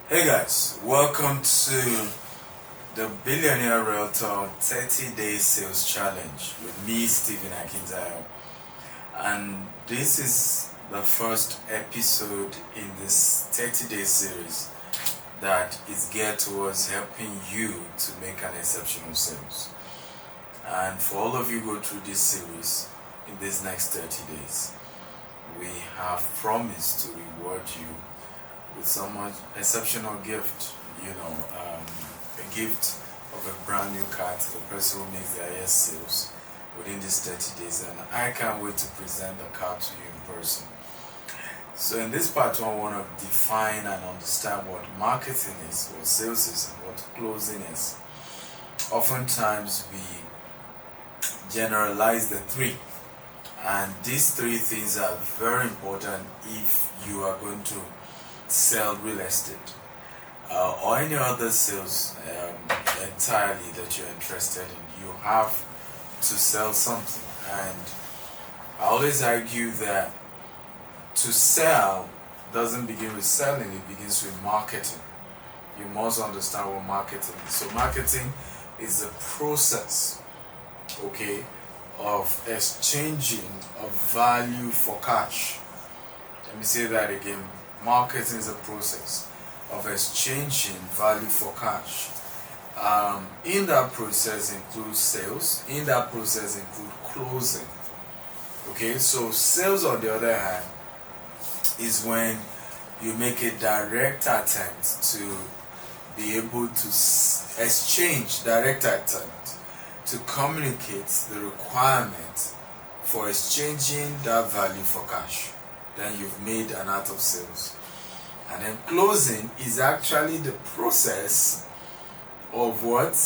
Hey guys, welcome to the Billionaire Realtor 30-Day Sales Challenge with me, Stephen Akintayo. And this is the first episode in this 30-day series that is geared towards helping you to make an exceptional sales. And for all of you who go through this series in these next 30 days, we have promised to reward you with some exceptional gift, a gift of a brand new car to the person who makes their highest sales within these 30 days. And I can't wait to present the car to you in person. So in this part one, I want to define and understand what marketing is, what sales is, and what closing is. Oftentimes we generalize the three, and these three things are very important if you are going to sell real estate or any other sales entirely that you're interested in. You have to sell something, and I always argue that to sell doesn't begin with selling, it begins with marketing. You must understand what marketing is. So marketing is the process, of exchanging of value for cash. Let me say that again. Marketing is a process of exchanging value for cash. In that process includes sales. In that process includes closing. So sales, on the other hand, is when you make a direct attempt to be able to exchange, to communicate the requirement for exchanging that value for cash. Then you've made an art of sales. And then closing is actually the process of what?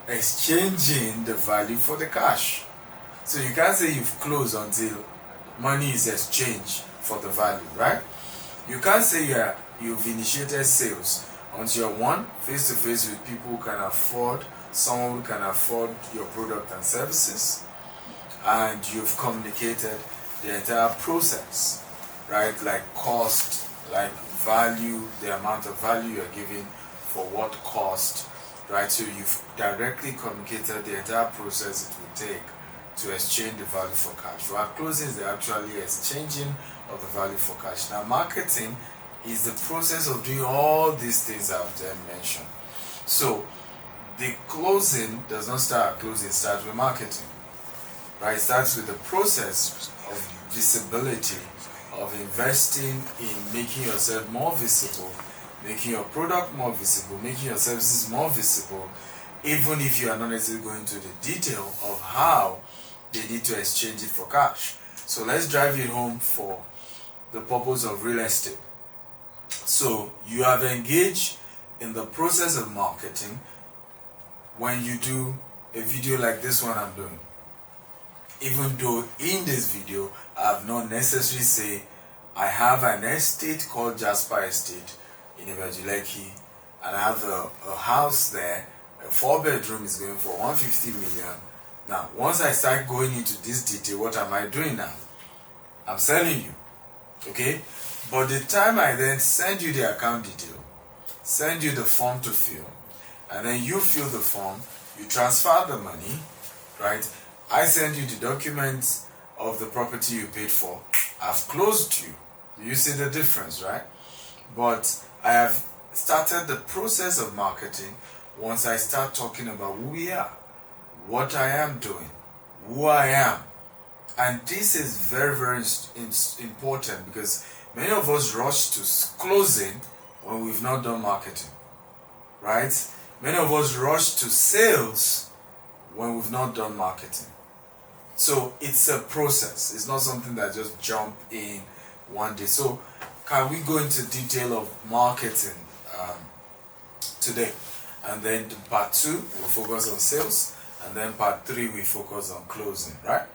Exchanging the value for the cash. So you can't say you've closed until money is exchanged for the value, right? You can't say you've initiated sales until you're face to face with people who can afford, someone who can afford your product and services, and you've communicated the entire process, right? Like cost, like value, the amount of value you're giving for what cost, right? So you've directly communicated the entire process it will take to exchange the value for cash. While closing is actually exchanging of the value for cash. Now marketing is the process of doing all these things I've then mentioned. So the closing does not start at closing, it starts with marketing, right? It starts with the process of visibility, of investing in making yourself more visible, making your product more visible, making your services more visible, even if you are not necessarily going into the detail of how they need to exchange it for cash. So let's drive it home for the purpose of real estate. So you have engaged in the process of marketing when you do a video like this one I'm doing. Even though in this video I have not necessarily say I have an estate called Jasper Estate in Ibajuleki, and I have a house there, a 4-bedroom is going for 150 million. Now once I start going into this detail, what am I doing now? I'm selling you, but the time I then send you the account detail, send you the form to fill, and then you fill the form, you transfer the money, right? I send you the documents of the property you paid for. I've closed you. You see the difference, right? But I have started the process of marketing once I start talking about who we are, what I am doing, who I am. And this is very, very important because many of us rush to closing when we've not done marketing, right? Many of us rush to sales when we've not done marketing. So it's a process. It's not something that just jump in one day. So can we go into detail of marketing today? And then part 2, we'll focus on sales. And then part 3, we focus on closing, right?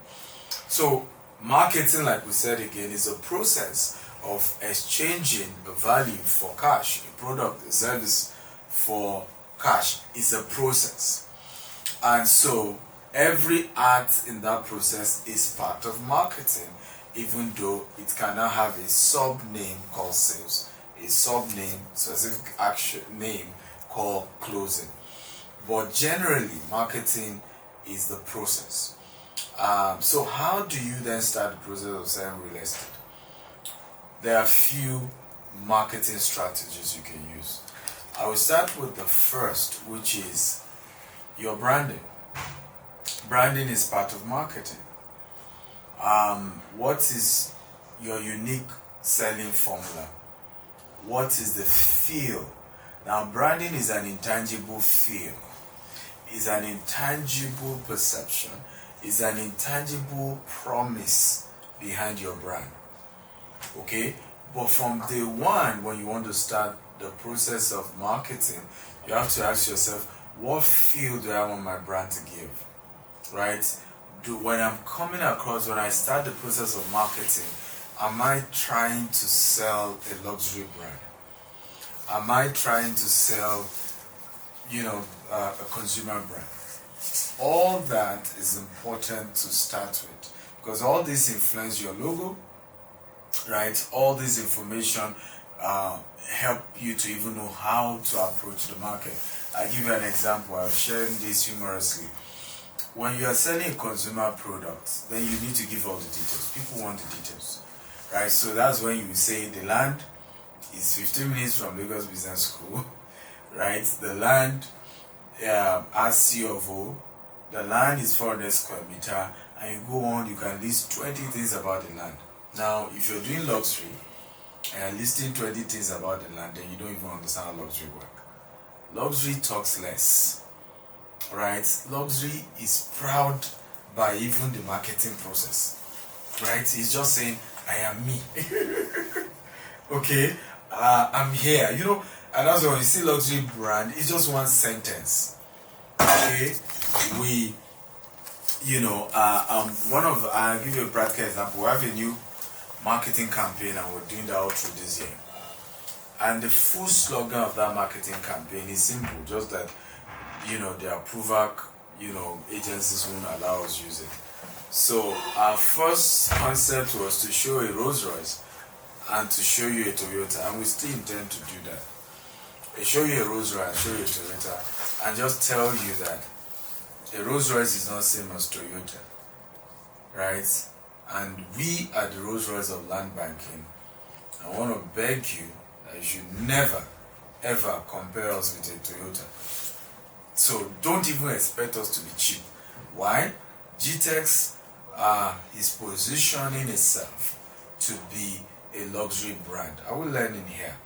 So marketing, like we said again, is a process of exchanging a value for cash, a product, a service for cash. Is a process. And so every act in that process is part of marketing, even though it cannot have a sub name called sales. a sub-name, specific action name called closing. But generally, marketing is the process. So how do you then start the process of selling real estate? There are few marketing strategies you can use. I will start with the first, which is your branding. Branding is part of marketing. What is your unique selling formula? What is the feel? Now, branding is an intangible feel, is an intangible perception, is an intangible promise behind your brand. Okay? But from day one, when you want to start the process of marketing, you have to ask yourself, what feel do I want my brand to give? Right? When I'm coming across, when I start the process of marketing, am I trying to sell a luxury brand? Am I trying to sell, a consumer brand? All that is important to start with, because all this influence your logo, right? All this information help you to even know how to approach the market. I'll give you an example. I'm sharing this humorously. When you are selling a consumer product, then you need to give all the details. People want the details, right? So that's when you say the land is 15 minutes from Lagos Business School, right? The land has C of O, the land is 400 square meter, and you go on, you can list 20 things about the land. Now, if you're doing luxury and listing 20 things about the land, then you don't even understand how luxury work. Luxury talks less. Right? Luxury is proud by even the marketing process. Right? It's just saying, I am me. Okay? I'm here. And that's why you see luxury brand, it's just one sentence. Okay? I'll give you a practical example. We have a new marketing campaign and we're doing that all through this year. And the full slogan of that marketing campaign is simple, just that the approval, agencies won't allow us use it. So our first concept was to show a Rolls Royce and to show you a Toyota, and we still intend to do that. I show you a Rolls Royce and show you a Toyota, and just tell you that a Rolls Royce is not the same as Toyota, right? And we are the Rolls Royce of land banking. I want to beg you that you should never, ever compare us with a Toyota. So don't even expect us to be cheap. Why? Gtext is positioning itself to be a luxury brand. I will learn in here.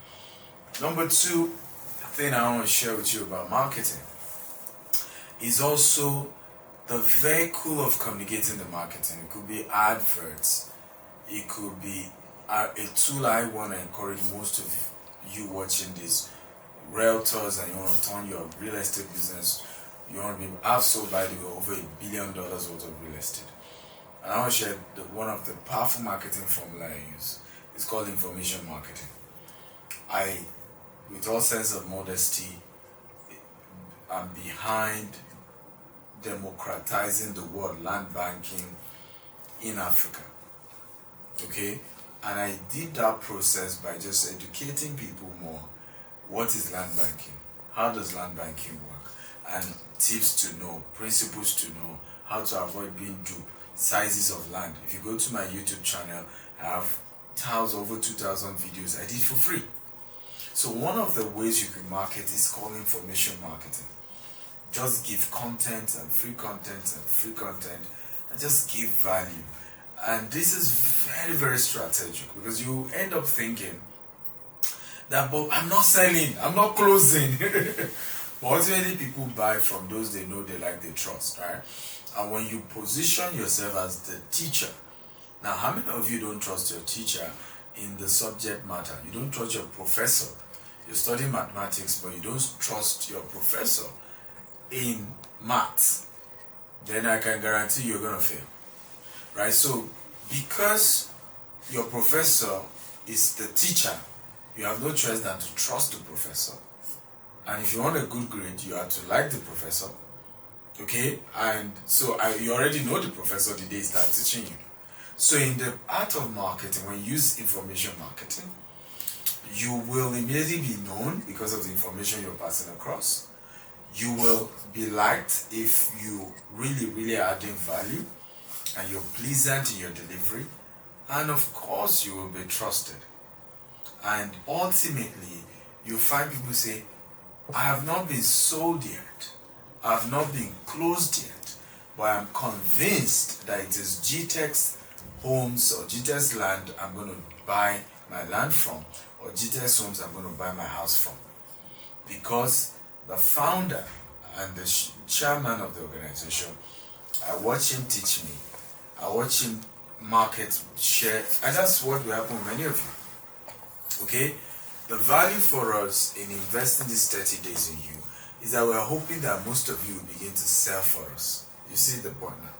Number two thing I want to share with you about marketing is also the vehicle of communicating the marketing. It could be adverts. It could be a tool I want to encourage most of you watching this. Realtors, and you want to turn your real estate business, you want to be sold by the way over $1 billion worth of real estate. And I want to share one of the powerful marketing formula I use. It's called information marketing. I, with all sense of modesty, am behind democratizing the word land banking in Africa. Okay? And I did that process by just educating people more. What is land banking? How does land banking work? And tips to know, principles to know, how to avoid being duped, sizes of land. If you go to my YouTube channel, I have over 2,000 videos I did for free. So one of the ways you can market is called information marketing. Just give content and free content and just give value. And this is very, very strategic, because you end up thinking that, but I'm not selling, I'm not closing. But ultimately, people buy from those they know, they like, they trust, right? And when you position yourself as the teacher, now how many of you don't trust your teacher in the subject matter? You don't trust your professor. You're studying mathematics, but you don't trust your professor in maths. Then I can guarantee you're gonna fail, right? So because your professor is the teacher, you have no choice than to trust the professor. And if you want a good grade, you have to like the professor. Okay? And so you already know the professor the day he starts teaching you. So in the art of marketing, when you use information marketing, You will immediately be known because of the information you're passing across. You will be liked if you really are adding value and you're pleasant in your delivery. And of course, you will be trusted. And ultimately, you find people say, I have not been sold yet. I have not been closed yet. But I'm convinced that it is Gtext Homes or Gtext Land I'm going to buy my land from, or Gtext Homes I'm going to buy my house from. Because the founder and the chairman of the organization, I watch him teach me. I watch him market, share, and that's what will happen with many of you. Okay? The value for us in investing these 30 days in you is that we're hoping that most of you will begin to sell for us. You see the point now?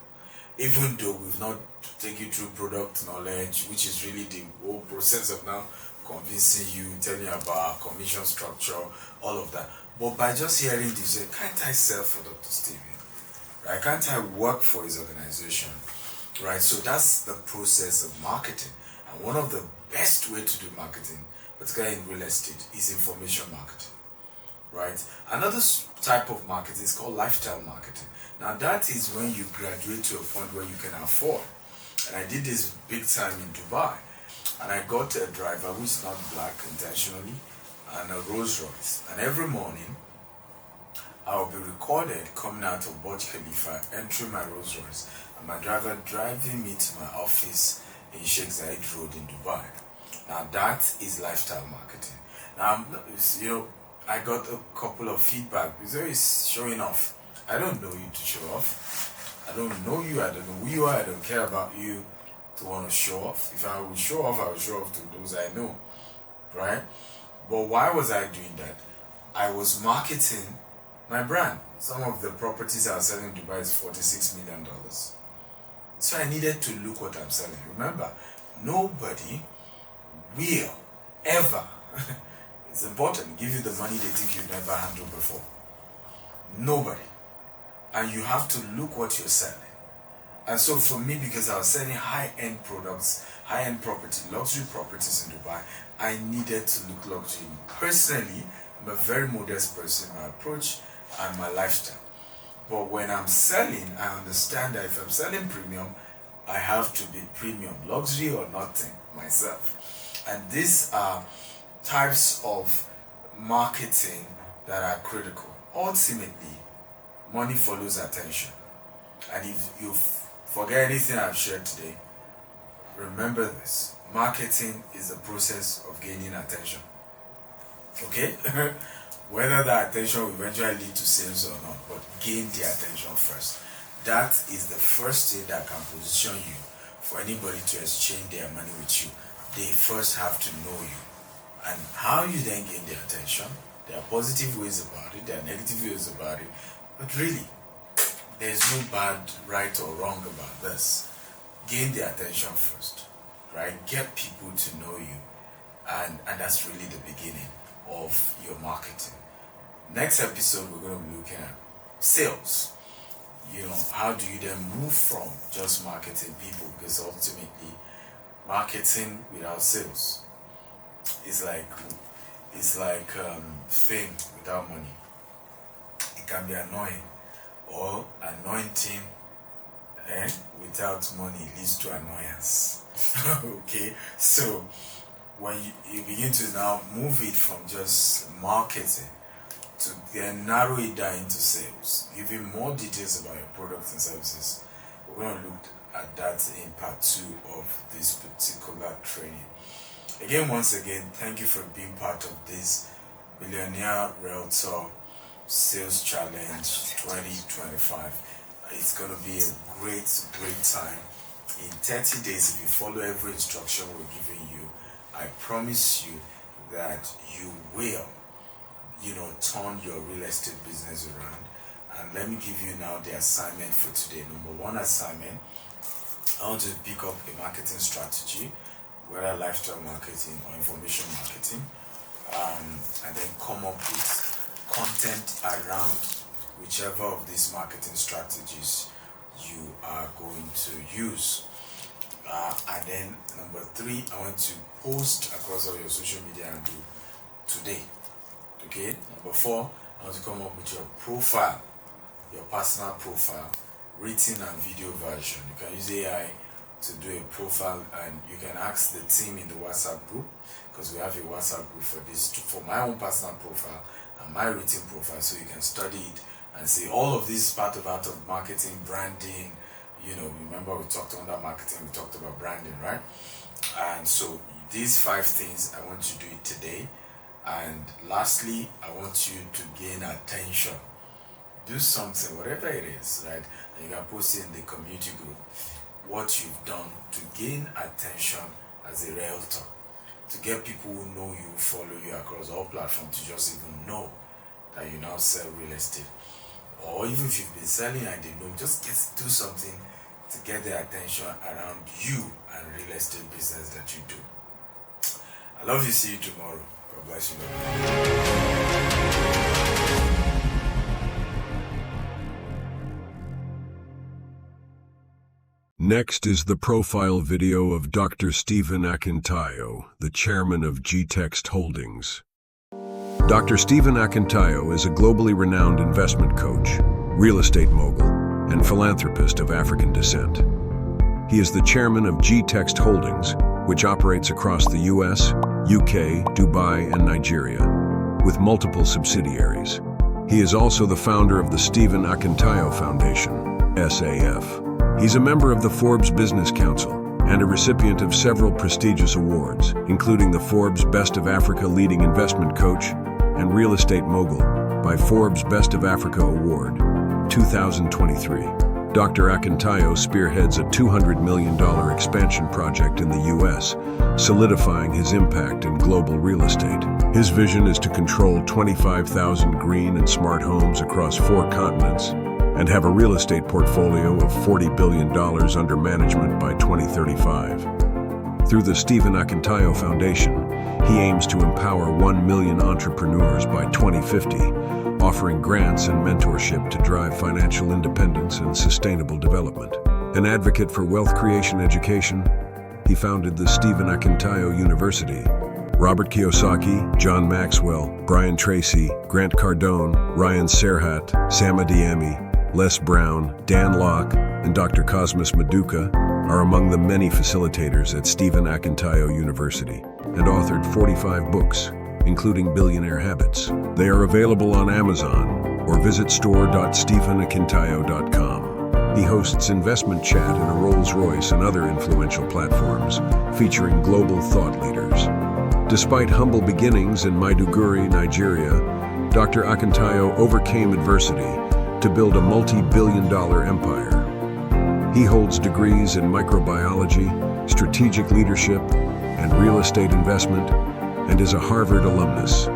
Even though we've not taken you through product knowledge, which is really the whole process of now convincing you, telling you about our commission structure, all of that. But by just hearing this, you say, can't I sell for Dr. Steven? Right? Can't I work for his organization? Right? So that's the process of marketing. And one of the best way to do marketing, particularly in real estate, is information marketing. Right? Another type of marketing is called lifestyle marketing. Now that is when you graduate to a point where you can afford. And I did this big time in Dubai. And I got a driver who is not black intentionally and a Rolls Royce. And every morning I will be recorded coming out of Burj Khalifa, entering my Rolls Royce, and my driver driving me to my office in Sheikh Zayed Road in Dubai. Now that is lifestyle marketing. Now, you know, I got a couple of feedback. It's showing off. I don't know you to show off. I don't know you. I don't know who you are. I don't care about you to want to show off. If I would show off, I would show off to those I know. Right? But why was I doing that? I was marketing my brand. Some of the properties I was selling in Dubai is $46 million. So I needed to look what I'm selling. Remember, nobody will ever, it's important, give you the money they think you've never handled before. Nobody. And you have to look what you're selling. And so for me, because I was selling high-end products, high-end property, luxury properties in Dubai, I needed to look luxury. Personally, I'm a very modest person, my approach and my lifestyle. But when I'm selling, I understand that if I'm selling premium, I have to be premium, luxury or nothing, myself. And these are types of marketing that are critical. Ultimately, money follows attention. And if you forget anything I've shared today, remember this. Marketing is the process of gaining attention. Okay? Whether that attention will eventually lead to sales or not, but gain the attention first. That is the first thing that can position you for anybody to exchange their money with you. They first have to know you. And how you then gain their attention, there are positive ways about it, there are negative ways about it, but really, there's no bad, right or wrong about this. Gain their attention first, right? Get people to know you, and that's really the beginning of your marketing. Next episode, we're going to be looking at sales. You know, how do you then move from just marketing people? Because ultimately, marketing without sales is like fame without money. It can be annoying, or anointing without money leads to annoyance. Okay, so when you begin to now move it from just marketing to then narrow it down into sales, giving more details about your products and services, we're going to look at that in part 2 of this particular training. Again, once again, thank you for being part of this Billionaire Realtor Sales Challenge 2025. It's going to be a great time. In 30 days, if you follow every instruction we're giving you, I promise you that you will, turn your real estate business around. And let me give you now the assignment for today. Number 1 assignment, I want you to pick up a marketing strategy, whether lifestyle marketing or information marketing, and then come up with content around whichever of these marketing strategies you are going to use. And then number three, I want to post across all your social media and do today. Okay. Number four, I want to come up with your profile, your personal profile, written and video version. You can use AI to do a profile, and you can ask the team in the WhatsApp group, because we have a WhatsApp group for this, for my own personal profile and my written profile, so you can study it and see all of this part of art of marketing, branding. Remember we talked under marketing, we talked about branding, right? And so these five things, I want you to do it today. And lastly, I want you to gain attention. Do something, whatever it is, right? And you can post it in the community group, what you've done to gain attention as a realtor, to get people who know you, follow you across all platforms, to just even know that you now sell real estate. Or even if you've been selling and they know, just do something to get their attention around you and real estate business that you do. I love you. See you tomorrow. God bless you. Next is the profile video of Dr. Stephen Akintayo, the chairman of Gtext Holdings. Dr. Stephen Akintayo is a globally renowned investment coach, real estate mogul, and philanthropist of African descent. He is the chairman of Gtext Holdings, which operates across the US, UK, Dubai, and Nigeria, with multiple subsidiaries. He is also the founder of the Stephen Akintayo Foundation, SAF. He's a member of the Forbes Business Council and a recipient of several prestigious awards, including the Forbes Best of Africa Leading Investment Coach and Real Estate Mogul by Forbes Best of Africa Award, 2023. Dr. Akintayo spearheads a $200 million expansion project in the U.S., solidifying his impact in global real estate. His vision is to control 25,000 green and smart homes across 4 continents and have a real estate portfolio of $40 billion under management by 2035. Through the Stephen Akintayo Foundation, he aims to empower 1 million entrepreneurs by 2050, offering grants and mentorship to drive financial independence and sustainable development. An advocate for wealth creation education, he founded the Stephen Akintayo University. Robert Kiyosaki, John Maxwell, Brian Tracy, Grant Cardone, Ryan Serhat, Sam Adiyemi, Les Brown, Dan Locke, and Dr. Cosmas Maduka are among the many facilitators at Stephen Akintayo University and authored 45 books, including Billionaire Habits. They are available on Amazon or visit store.stephenakintayo.com. He hosts investment chat in a Rolls-Royce and other influential platforms featuring global thought leaders. Despite humble beginnings in Maiduguri, Nigeria, Dr. Akintayo overcame adversity to build a multi-billion-dollar empire. He holds degrees in microbiology, strategic leadership, and real estate investment, and is a Harvard alumnus.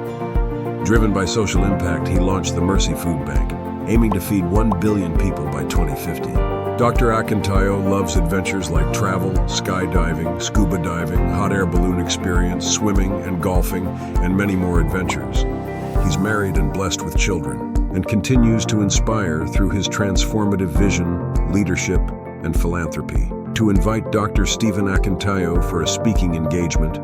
Driven by social impact, he launched the Mercy Food Bank, aiming to feed 1 billion people by 2050. Dr. Akintayo loves adventures like travel, skydiving, scuba diving, hot air balloon experience, swimming and golfing, and many more adventures. He's married and blessed with children, and continues to inspire through his transformative vision, leadership, and philanthropy. To invite Dr. Stephen Akintayo for a speaking engagement,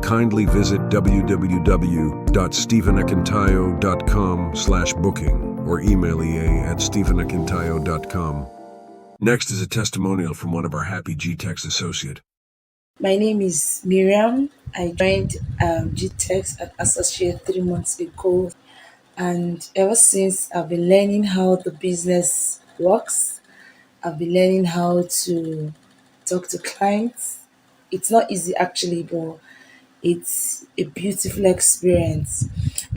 kindly visit www.stephenakintayo.com/booking or email ea@stephenakintayo.com. Next is a testimonial from one of our happy Gtext associate. My name is Miriam. I joined Gtext as associate 3 months ago, and ever since I've been learning how the business works. I've been learning how to talk to clients. It's not easy actually, but it's a beautiful experience.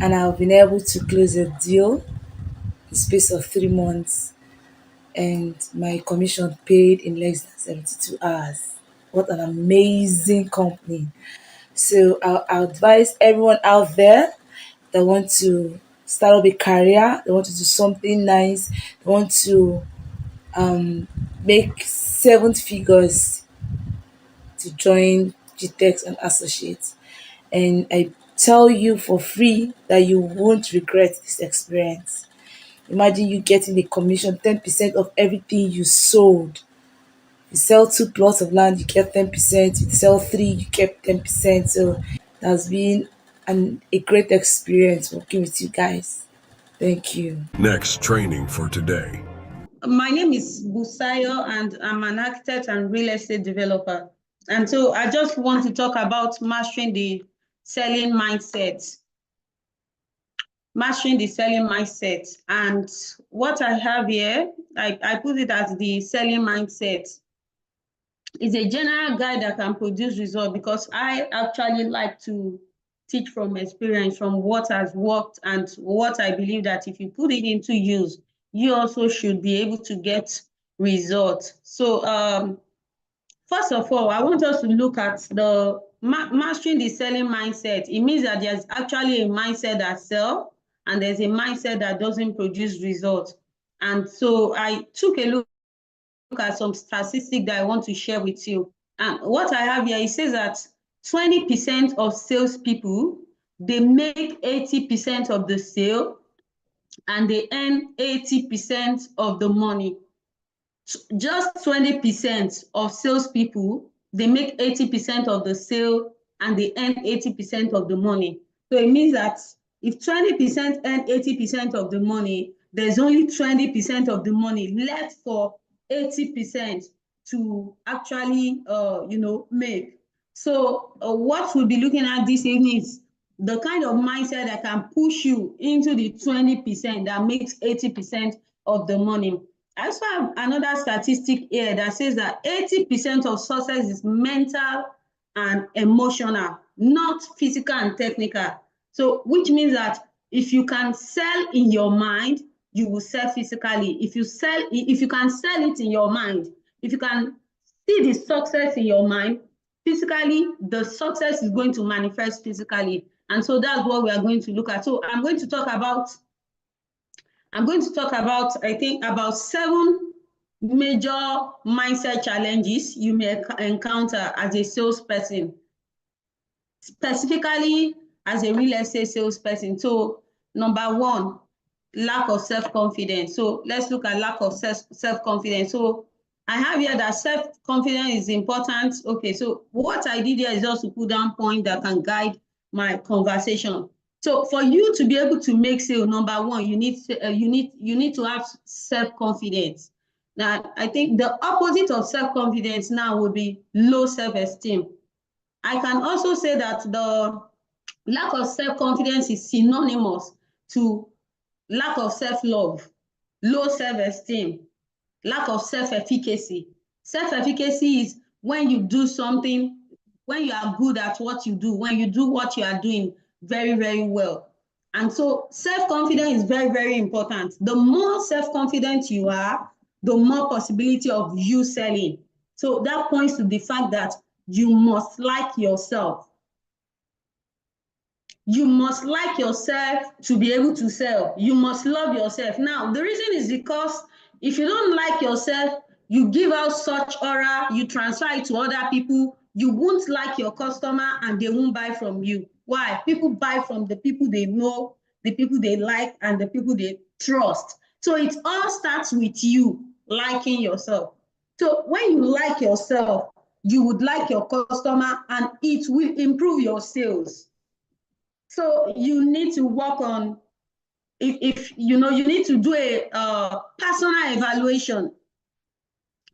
And I've been able to close a deal in the space of 3 months, and my commission paid in less than 72 hours. What an amazing company. So I'll advise everyone out there that want to start up a career, they want to do something nice, they want to make 7 figures, to join GTEX and Associates. And I tell you for free that you won't regret this experience. Imagine you getting a commission 10% of everything you sold. You sell two plots of land, you get 10%. You sell three, you get 10%. So it has been a great experience working with you guys. Thank you. Next training for today. My name is Busayo, and I'm an architect and real estate developer. And so I just want to talk about mastering the selling mindset. Mastering the selling mindset. And what I have here, I put it as the selling mindset. It's a general guide that can produce results, because I actually like to teach from experience, from what has worked and what I believe that if you put it into use, you also should be able to get results. So first of all, I want us to look at the mastering the selling mindset. It means that there's actually a mindset that sells, and there's a mindset that doesn't produce results. And so I took a look at some statistics that I want to share with you. And what I have here, it says that 20% of salespeople, they make 80% of the sale, and they earn 80% of the money. Just 20% of salespeople, they make 80% of the sale, and they earn 80% of the money. So it means that if 20% earn 80% of the money, there's only 20% of the money left for 80% to actually make. So what we'll be looking at this evening is the kind of mindset that can push you into the 20% that makes 80% of the money. I also have another statistic here that says that 80% of success is mental and emotional, not physical and technical. So which means that if you can sell in your mind, you will sell physically. If you can sell it in your mind, if you can see the success in your mind, physically, the success is going to manifest physically. And so that's what we are going to look at. So I'm going to talk about, I think, about 7 major mindset challenges you may encounter as a salesperson, specifically as a real estate salesperson. So number 1, lack of self-confidence. So let's look at lack of self-confidence. So I have here that self-confidence is important. Okay, so what I did here is just to put down points that can guide my conversation. So for you to be able to make sale, number 1, you need to have self-confidence. Now, I think the opposite of self-confidence now would be low self-esteem. I can also say that the lack of self-confidence is synonymous to lack of self-love, low self-esteem, lack of self-efficacy. Self-efficacy is when you do something, when you are good at what you do, when you do what you are doing very, very well. And so self-confidence is very, very important. The more self-confident you are, the more possibility of you selling. So that points to the fact that you must like yourself. You must like yourself to be able to sell. You must love yourself. Now, the reason is because if you don't like yourself, you give out such aura, you transfer it to other people, you won't like your customer and they won't buy from you. Why? People buy from the people they know, the people they like, and the people they trust. So it all starts with you liking yourself. So when you like yourself, you would like your customer, and it will improve your sales. So you need to work on, if you need to do a personal evaluation.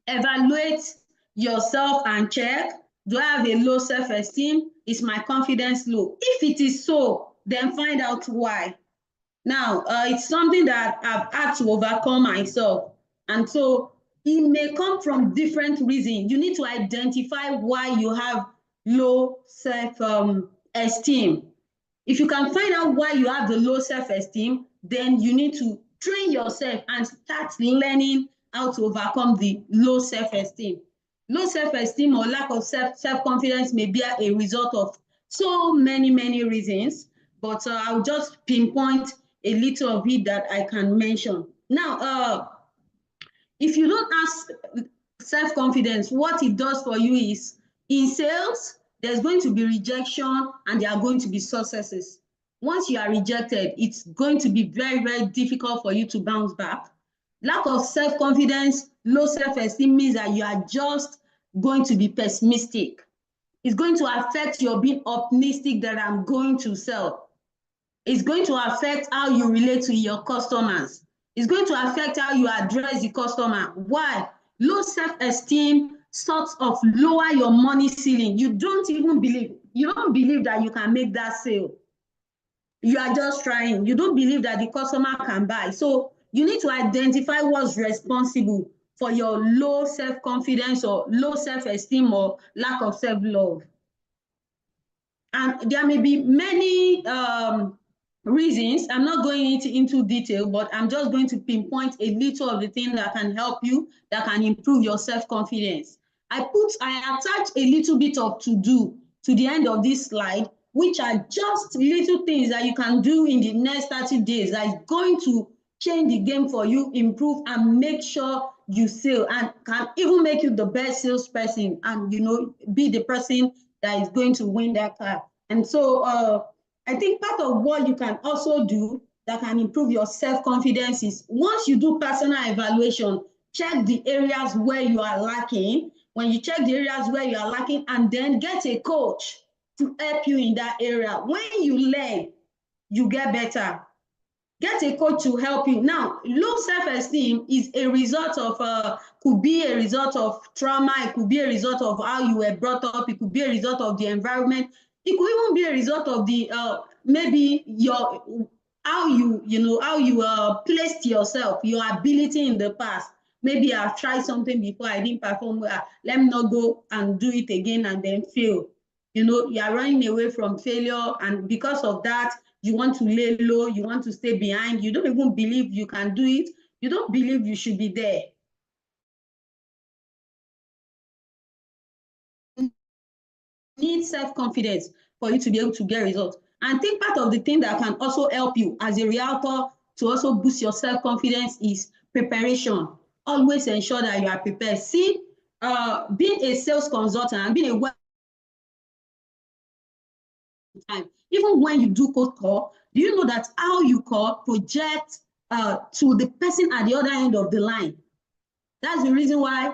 Evaluate yourself and check, do I have a low self-esteem? Is my confidence low? If it is so, then find out why. Now, it's something that I've had to overcome myself. And so it may come from different reasons. You need to identify why you have low self-esteem. If you can find out why you have the low self-esteem, then you need to train yourself and start learning how to overcome the low self-esteem. Low self-esteem or lack of self-confidence may be a result of so many, many reasons, but I'll just pinpoint a little of it that I can mention. Now, if you don't have self-confidence, what it does for you is, in sales, there's going to be rejection and there are going to be successes. Once you are rejected, it's going to be very, very difficult for you to bounce back. Lack of self-confidence low self-esteem means that you are just going to be pessimistic. It's going to affect your being optimistic that I'm going to sell. It's going to affect how you relate to your customers. It's going to affect how you address the customer. Why? Low self-esteem sort of lower your money ceiling. You don't believe that you can make that sale. You are just trying. You don't believe that the customer can buy. So you need to identify what's responsible for your low self-confidence or low self-esteem or lack of self-love. And there may be many reasons. I'm not going into detail, but I'm just going to pinpoint a little of the things that can help you, that can improve your self-confidence. I attach a little bit of to-do to the end of this slide, which are just little things that you can do in the next 30 days that is going to change the game for you, improve, and make sure you sell, and can even make you the best salesperson, and be the person that is going to win that car. And so I think part of what you can also do that can improve your self-confidence is, once you do personal evaluation, check the areas where you are lacking. When you check the areas where you are lacking, and then get a coach to help you in that area. When you learn, you get better. Get a coach to help you. Now, low self-esteem is a result of, could be a result of trauma. It could be a result of how you were brought up. It could be a result of the environment. It could even be a result of the, maybe how you placed yourself, your ability in the past. Maybe I've tried something before, I didn't perform well. Let me not go and do it again and then fail. You are running away from failure, and because of that, you want to lay low, you want to stay behind, you don't even believe you can do it, you don't believe you should be there. You need self-confidence for you to be able to get results. And I think part of the thing that can also help you as a realtor to also boost your self-confidence is preparation. Always ensure that you are prepared. See, being a sales consultant and being a time, even when you do cold call, do you know that how you call project to the person at the other end of the line? That's the reason why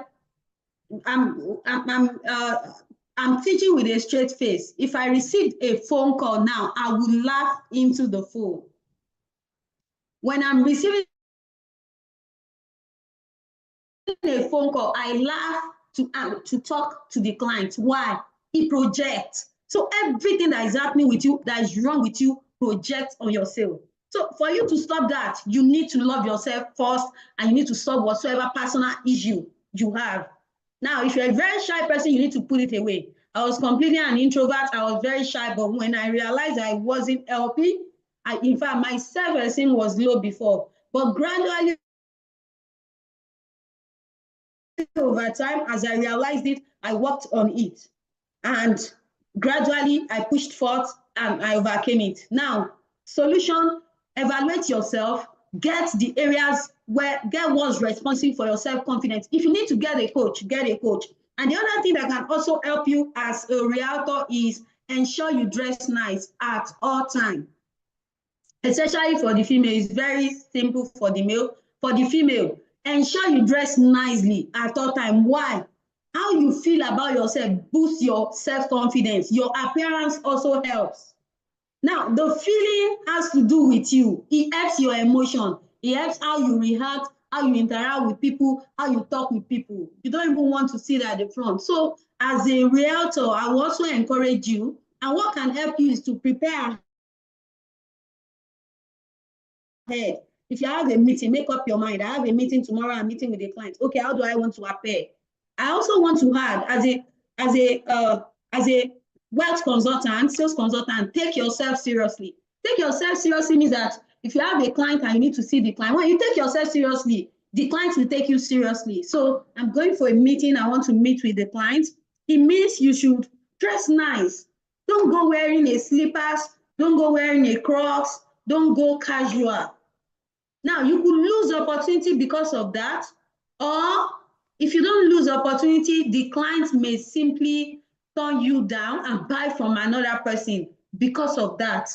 I'm teaching with a straight face. If I received a phone call now, I would laugh into the phone. When I'm receiving a phone call, I laugh to talk to the client. Why? He projects. So everything that is happening with you, that is wrong with you, projects on your sale. So for you to stop that, you need to love yourself first, and you need to solve whatsoever personal issue you have. Now, if you're a very shy person, you need to put it away. I was completely an introvert. I was very shy, but when I realized I wasn't helping, in fact, my self-esteem was low before, but gradually over time, as I realized it, I worked on it. And gradually, I pushed forth and I overcame it. Now, solution, evaluate yourself, get the areas get what's responsible for your self-confidence. If you need to get a coach, get a coach. And the other thing that can also help you as a realtor is ensure you dress nice at all times. Especially for the female, it's very simple for the male. For the female, ensure you dress nicely at all time. Why? How you feel about yourself boosts your self-confidence. Your appearance also helps. Now, the feeling has to do with you. It helps your emotion. It helps how you react, how you interact with people, how you talk with people. You don't even want to see that at the front. So as a realtor, I will also encourage you, and what can help you is to prepare ahead. If you have a meeting, make up your mind. I have a meeting tomorrow, I'm meeting with a client. Okay, how do I want to appear? I also want to add, as a wealth consultant, sales consultant, take yourself seriously. Take yourself seriously means that if you have a client and you need to see the client, when you take yourself seriously, the client will take you seriously. So I'm going for a meeting, I want to meet with the client. It means you should dress nice. Don't go wearing a slippers, don't go wearing a Crocs, don't go casual. Now, you could lose opportunity because of that, or if you don't lose opportunity, the client may simply turn you down and buy from another person because of that.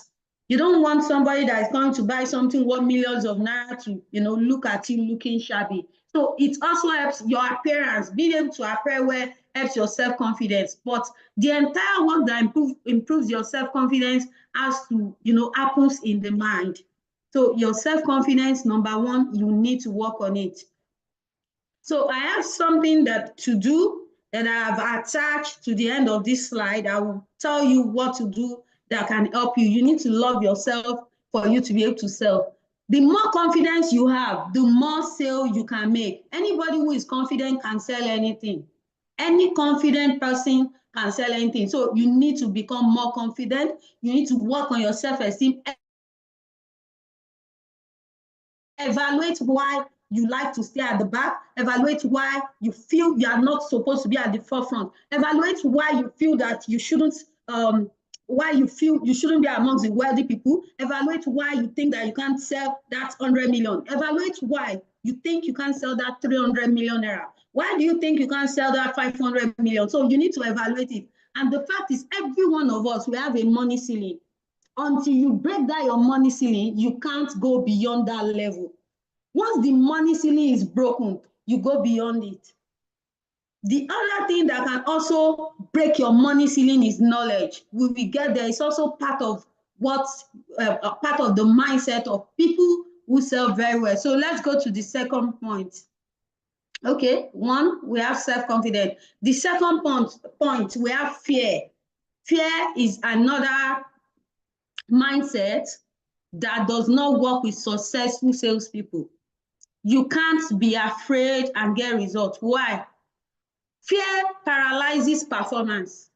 You don't want somebody that is going to buy something worth millions of naira to, look at you looking shabby. So it also helps your appearance. Being able to appear well helps your self-confidence. But the entire work that improves your self-confidence has to, happens in the mind. So your self-confidence, number one, you need to work on it. So I have something to do that I have attached to the end of this slide. I will tell you what to do that can help you. You need to love yourself for you to be able to sell. The more confidence you have, the more sale you can make. Anybody who is confident can sell anything. Any confident person can sell anything. So you need to become more confident. You need to work on your self-esteem. Evaluate why you like to stay at the back. Evaluate why you feel you are not supposed to be at the forefront. Evaluate why you feel that you shouldn't, why you feel you shouldn't be amongst the wealthy people. Evaluate why you think that you can't sell that 100 million. Evaluate why you think you can't sell that 300 million naira. Why do you think you can't sell that 500 million? So you need to evaluate it. And the fact is, every one of us, we have a money ceiling. Until you break down your money ceiling, you can't go beyond that level. Once the money ceiling is broken, you go beyond it. The other thing that can also break your money ceiling is knowledge. We will get there. It's also part of part of the mindset of people who sell very well. So let's go to the second point. Okay, one, we have self-confidence. The second point, we have fear. Fear is another mindset that does not work with successful salespeople. You can't be afraid and get results. Why? Fear paralyzes performance.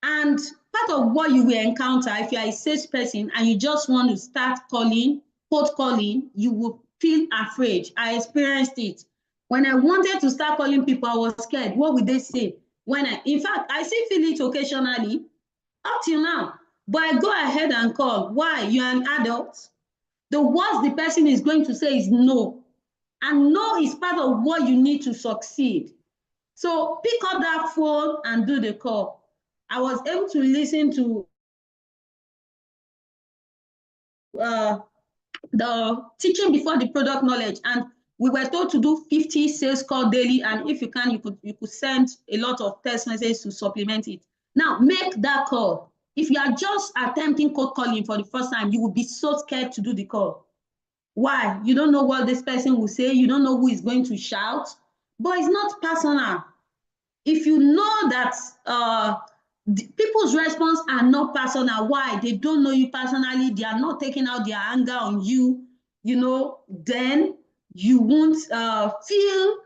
And part of what you will encounter if you are a salesperson and you just want to start calling, cold calling, you will feel afraid. I experienced it. When I wanted to start calling people, I was scared. What would they say? In fact, I still feel it occasionally, up till now. But I go ahead and call. Why? You're an adult. The worst the person is going to say is no. And no is part of what you need to succeed. So pick up that phone and do the call. I was able to listen to the teaching before the product knowledge, and we were told to do 50 sales calls daily, and if you can, you could send a lot of text messages to supplement it. Now make that call. If you are just attempting cold calling for the first time, you will be so scared to do the call. Why? You don't know what this person will say. You don't know who is going to shout. But it's not personal. If you know that people's response are not personal, why? They don't know you personally. They are not taking out their anger on you. Then you won't feel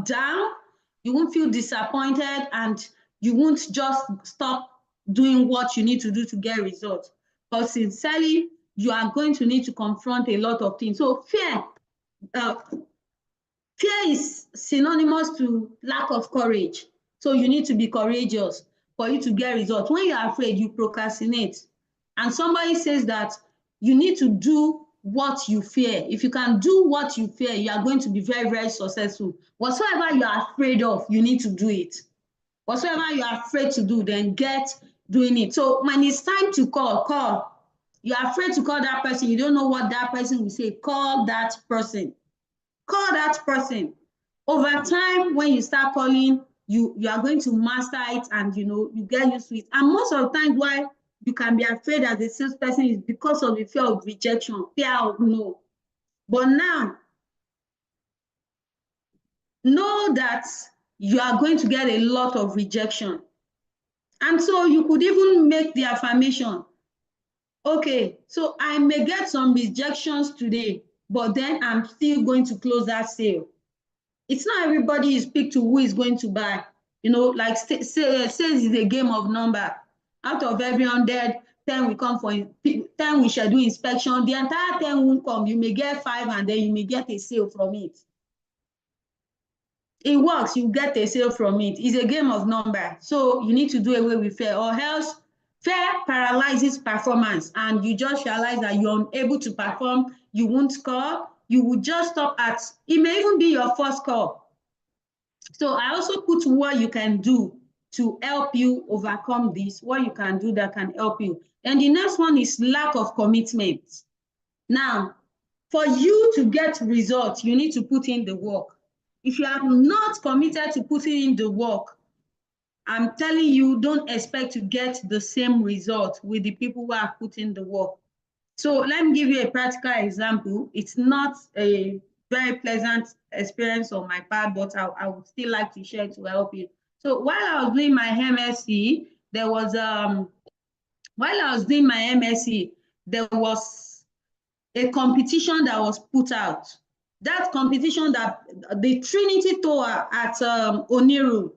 down. You won't feel disappointed, and you won't just stop doing what you need to do to get results. But sincerely, you are going to need to confront a lot of things. So fear is synonymous to lack of courage. So you need to be courageous for you to get results. When you're afraid, you procrastinate. And somebody says that you need to do what you fear. If you can do what you fear, you are going to be very, very successful. Whatsoever you are afraid of, you need to do it. Whatsoever you are afraid to do, then get doing it. So when it's time to call. You're afraid to call that person. You don't know what that person will say. Call that person. Call that person. Over time, when you start calling, you are going to master it, and you get used to it. And most of the time, why you can be afraid as a salesperson is because of the fear of rejection, fear of no. But now, know that you are going to get a lot of rejection. And so you could even make the affirmation, okay, so I may get some rejections today, but then I'm still going to close that sale. It's not everybody you speak to who is going to buy. Like sales is a game of number. Out of every 100, 10 will come for 10 we shall do inspection. The entire 10 won't come. You may get 5, and then you may get a sale from it. It works. You get a sale from it. It's a game of number. So you need to do away with fear, or else fear paralyzes performance, and you just realize that you're unable to perform. You won't call. You will just stop at, it may even be your first call. So I also put what you can do to help you overcome this, what you can do that can help you. And the next one is lack of commitment. Now, For you to get results, you need to put in the work. If you are not committed to putting in the work, I'm telling you, don't expect to get the same result with the people who are putting the work. So let me give you a practical example. It's not a very pleasant experience on my part, but I would still like to share to help you. So while I was doing my MSc, there was a competition that was put out. That competition, that the Trinity Tower at Oniru,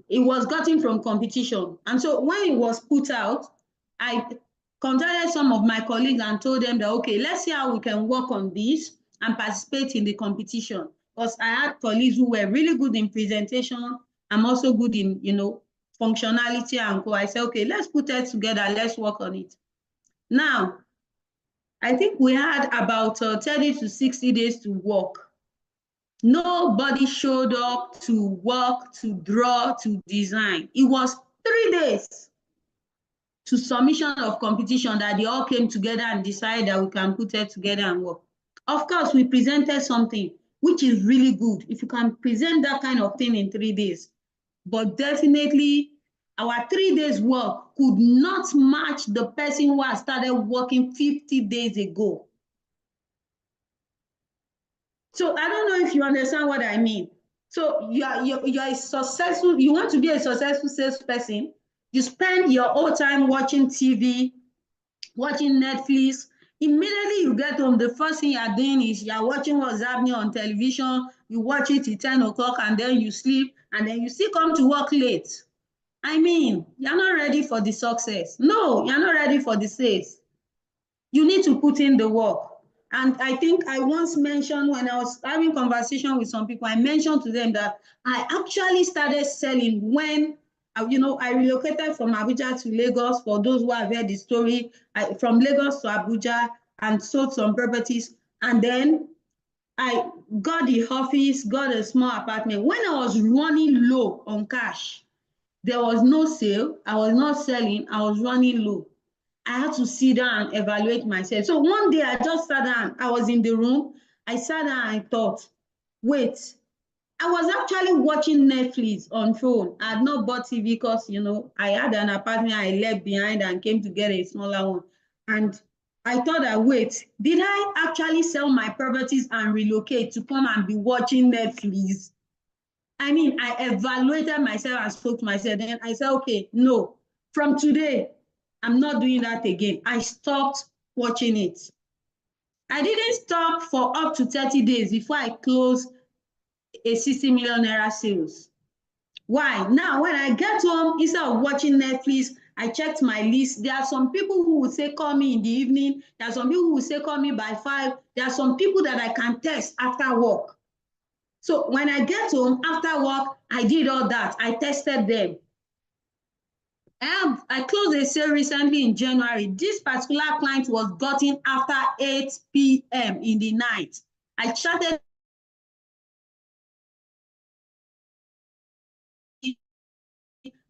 it was gotten from competition. And so when it was put out, I contacted some of my colleagues and told them that, okay, let's see how we can work on this and participate in the competition. Because I had colleagues who were really good in presentation. I'm also good in, functionality and co. I said, okay, let's put it together. Let's work on it. Now, I think we had about 30 to 60 days to work. Nobody showed up to work, to draw, to design. It was 3 days to submission of competition that they all came together and decided that we can put it together and work. Of course, we presented something which is really good if you can present that kind of thing in 3 days. But definitely, our 3 days work could not match the person who had started working 50 days ago. So I don't know if you understand what I mean. So you're a successful, you want to be a successful salesperson, you spend your whole time watching TV, watching Netflix. Immediately you get home, the first thing you're doing is you're watching what's happening on television, you watch it till 10 o'clock and then you sleep, and then you still come to work late. I mean, you're not ready for the success. No, you're not ready for the sales. You need to put in the work. And I think I once mentioned, when I was having conversation with some people, I mentioned to them that I actually started selling when, I relocated from Abuja to Lagos. For those who have heard the story, from Lagos to Abuja, and sold some properties. And then I got the office, got a small apartment. When I was running low on cash, there was no sale, I was not selling, I was running low. I had to sit down and evaluate myself. So one day I just sat down, I was in the room, I sat down and I thought, wait, I was actually watching Netflix on phone. I had not bought TV because, I had an apartment I left behind and came to get a smaller one. And I thought that, wait, did I actually sell my properties and relocate to come and be watching Netflix? I mean, I evaluated myself and spoke to myself. Then I said, okay, no, from today, I'm not doing that again. I stopped watching it. I didn't stop for up to 30 days before I closed a 60 million naira sales. Why? Now, when I get home, instead of watching Netflix, I checked my list. There are some people who will say, call me in the evening. There are some people who will say, call me by 5. There are some people that I can text after work. So when I get home after work, I did all that. I tested them. I closed a sale recently in January. This particular client was gotten after 8 p.m. in the night. I chatted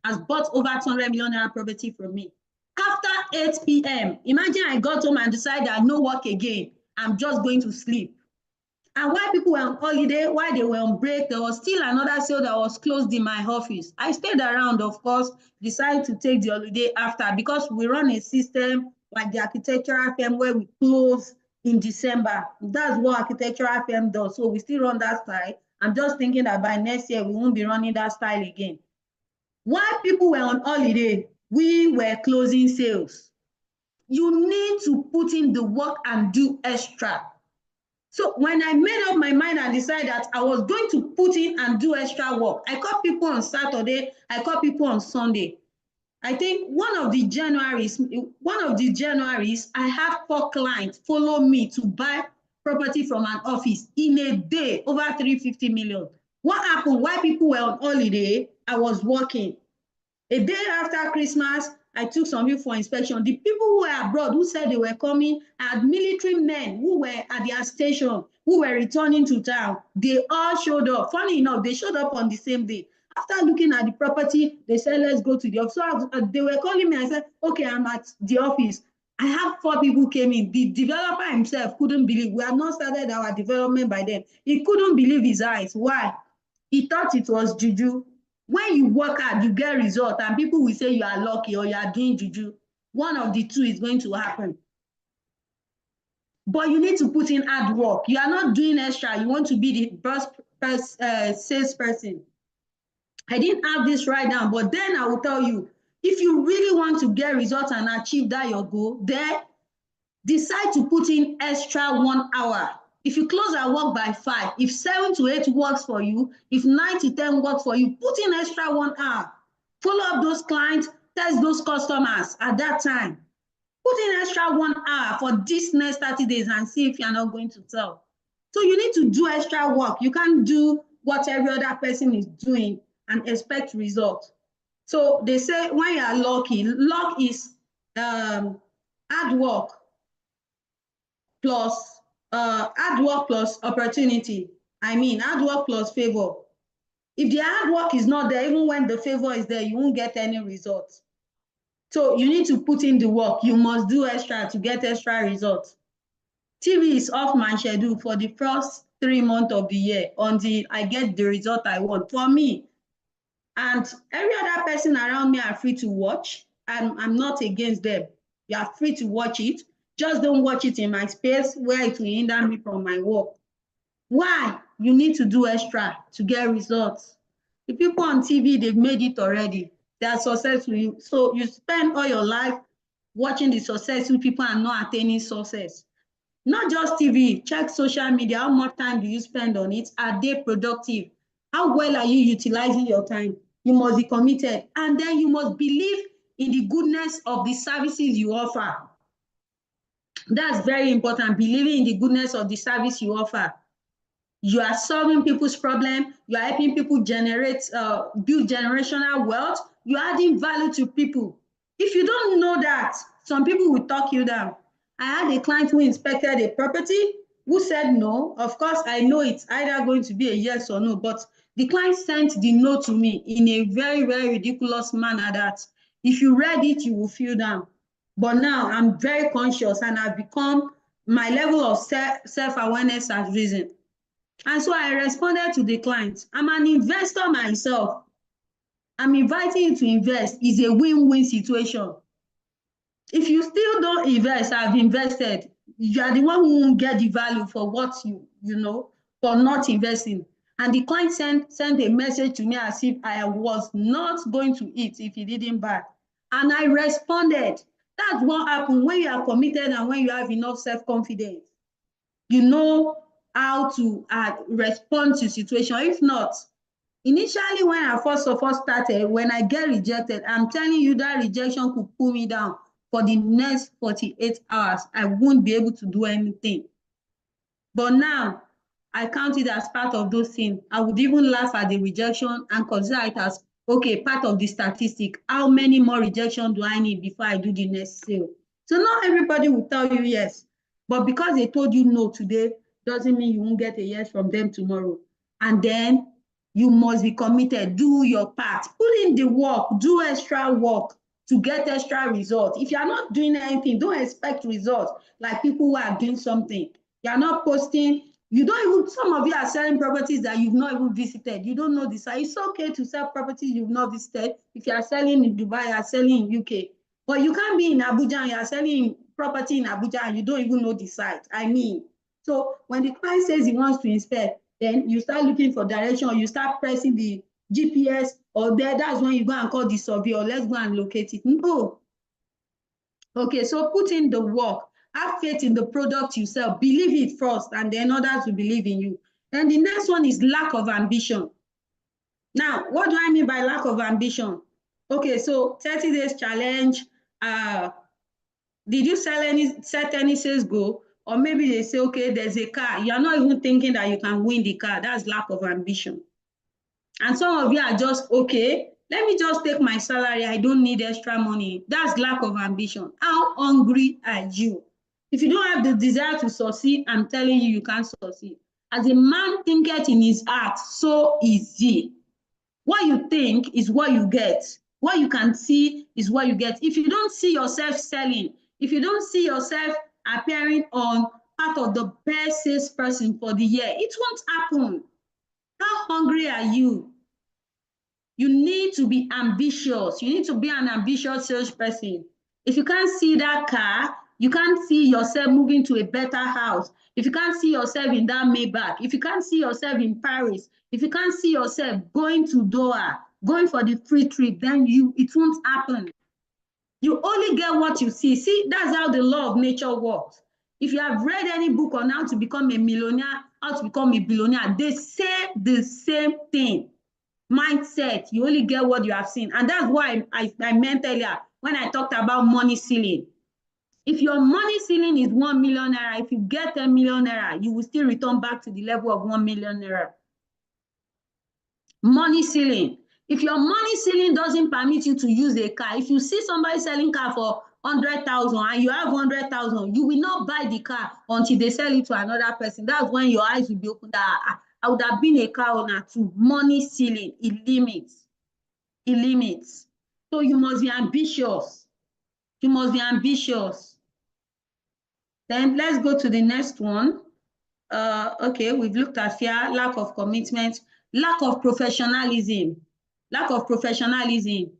has bought over 200 million naira property from me. After 8 p.m., imagine I got home and decided that no work again. I'm just going to sleep. And while people were on holiday, while they were on break, there was still another sale that was closed in my office. I stayed around, of course, decided to take the holiday after, because we run a system like the architectural firm where we close in December. That's what architectural firm does. So we still run that style. I'm just thinking that by next year, we won't be running that style again. While people were on holiday, we were closing sales. You need to put in the work and do extra. So when I made up my mind and decided that I was going to put in and do extra work, I called people on Saturday, I called people on Sunday. I think one of the Januaries, I had 4 clients follow me to buy property from an office in a day, over 350 million. What happened? While people were on holiday, I was working. A day after Christmas, I took some people for inspection. The people who were abroad, who said they were coming, had military men who were at their station, who were returning to town. They all showed up. Funny enough, they showed up on the same day. After looking at the property, they said, let's go to the office. So they were calling me. I said, okay, I'm at the office. I have 4 people came in. The developer himself couldn't believe. We had not started our development by then. He couldn't believe his eyes. Why? He thought it was juju. When you work hard, you get result, and people will say you are lucky or you are doing juju. One of the two is going to happen. But you need to put in hard work. You are not doing extra. You want to be the best salesperson. I didn't have this right now, but then I will tell you, if you really want to get results and achieve that your goal, then decide to put in extra 1 hour. If you close at work by 5, if 7 to 8 works for you, if 9 to 10 works for you, put in extra 1 hour. Follow up those clients, test those customers at that time. Put in extra 1 hour for this next 30 days and see if you're not going to sell. So you need to do extra work. You can't do what every other person is doing and expect results. So they say when you are lucky, luck is hard work plus opportunity. I mean, hard work plus favor. If the hard work is not there, even when the favor is there, you won't get any results. So you need to put in the work. You must do extra to get extra results. TV is off my schedule for the first 3 months of the year until I get the result I want for me. And every other person around me are free to watch, and I'm not against them. You are free to watch it. Just don't watch it in my space where it will hinder me from my work. Why? You need to do extra to get results. The people on TV, they've made it already. They are successful. So you spend all your life watching the successful people and not attaining success. Not just TV, check social media. How much time do you spend on it? Are they productive? How well are you utilizing your time? You must be committed. And then you must believe in the goodness of the services you offer. That's very important, believing in the goodness of the service you offer. You are solving people's problem. You are helping people generate, build generational wealth. You are adding value to people. If you don't know that, some people will talk you down. I had a client who inspected a property who said no. Of course, I know it's either going to be a yes or no, but the client sent the no to me in a very, very ridiculous manner that if you read it, you will feel down. But now I'm very conscious and I've become, my level of self-awareness has risen. And so I responded to the client. I'm an investor myself. I'm inviting you to invest. It's a win-win situation. If you still don't invest, I've invested. You are the one who won't get the value for what you know, for not investing. And the client sent a message to me as if I was not going to eat if he didn't buy. And I responded. That's what happens when you are committed and when you have enough self-confidence. You know how to respond to situation. If not, initially when I first of all started, when I get rejected, I'm telling you that rejection could pull me down for the next 48 hours. I won't be able to do anything. But now I count it as part of those things. I would even laugh at the rejection and consider it as, okay, part of the statistic. How many more rejection do I need before I do the next sale? So not everybody will tell you yes. But because they told you no today, doesn't mean you won't get a yes from them tomorrow. And then you must be committed. Do your part. Put in the work. Do extra work to get extra results. If you're not doing anything, don't expect results like people who are doing something. You're not posting. You don't even, some of you are selling properties that you've not even visited. You don't know this. It's okay to sell properties you've not visited. If you are selling in Dubai, you are selling in UK. But you can't be in Abuja and you are selling property in Abuja and you don't even know the site. I mean, so when the client says he wants to inspect, then you start looking for direction, or you start pressing the GPS, or that's when you go and call the surveyor, let's go and locate it. No. Okay, so put in the work. Have faith in the product you sell. Believe it first, and then others will believe in you. And the next one is lack of ambition. Now, what do I mean by lack of ambition? Okay, so 30 days challenge. Did you set any sales goal? Or maybe they say, okay, there's a car. You're not even thinking that you can win the car. That's lack of ambition. And some of you are just, okay, let me just take my salary. I don't need extra money. That's lack of ambition. How hungry are you? If you don't have the desire to succeed, I'm telling you, you can't succeed. As a man thinketh in his heart, so is he. What you think is what you get. What you can see is what you get. If you don't see yourself selling if you don't see yourself appearing on part of the best salesperson for the year, it won't happen. How hungry are you? You need to be ambitious. You need to be an ambitious salesperson. If you can't see that car, you can't see yourself moving to a better house. If you can't see yourself in that Maybach, if you can't see yourself in Paris, if you can't see yourself going to Doha, going for the free trip, then it won't happen. You only get what you see. See, that's how the law of nature works. If you have read any book on how to become a millionaire, how to become a billionaire, they say the same thing. Mindset, you only get what you have seen. And that's why I meant earlier when I talked about money ceiling. If your money ceiling is 1 million naira, if you get 10 million naira, you will still return back to the level of 1 million naira. Money ceiling. If your money ceiling doesn't permit you to use a car, if you see somebody selling car for 100,000 and you have 100,000, you will not buy the car until they sell it to another person. That's when your eyes will be opened. I would have been a car owner too. Money ceiling, it limits. It limits. So you must be ambitious. You must be ambitious. Then let's go to the next one. Okay, we've looked at fear, lack of commitment, lack of professionalism. Lack of professionalism.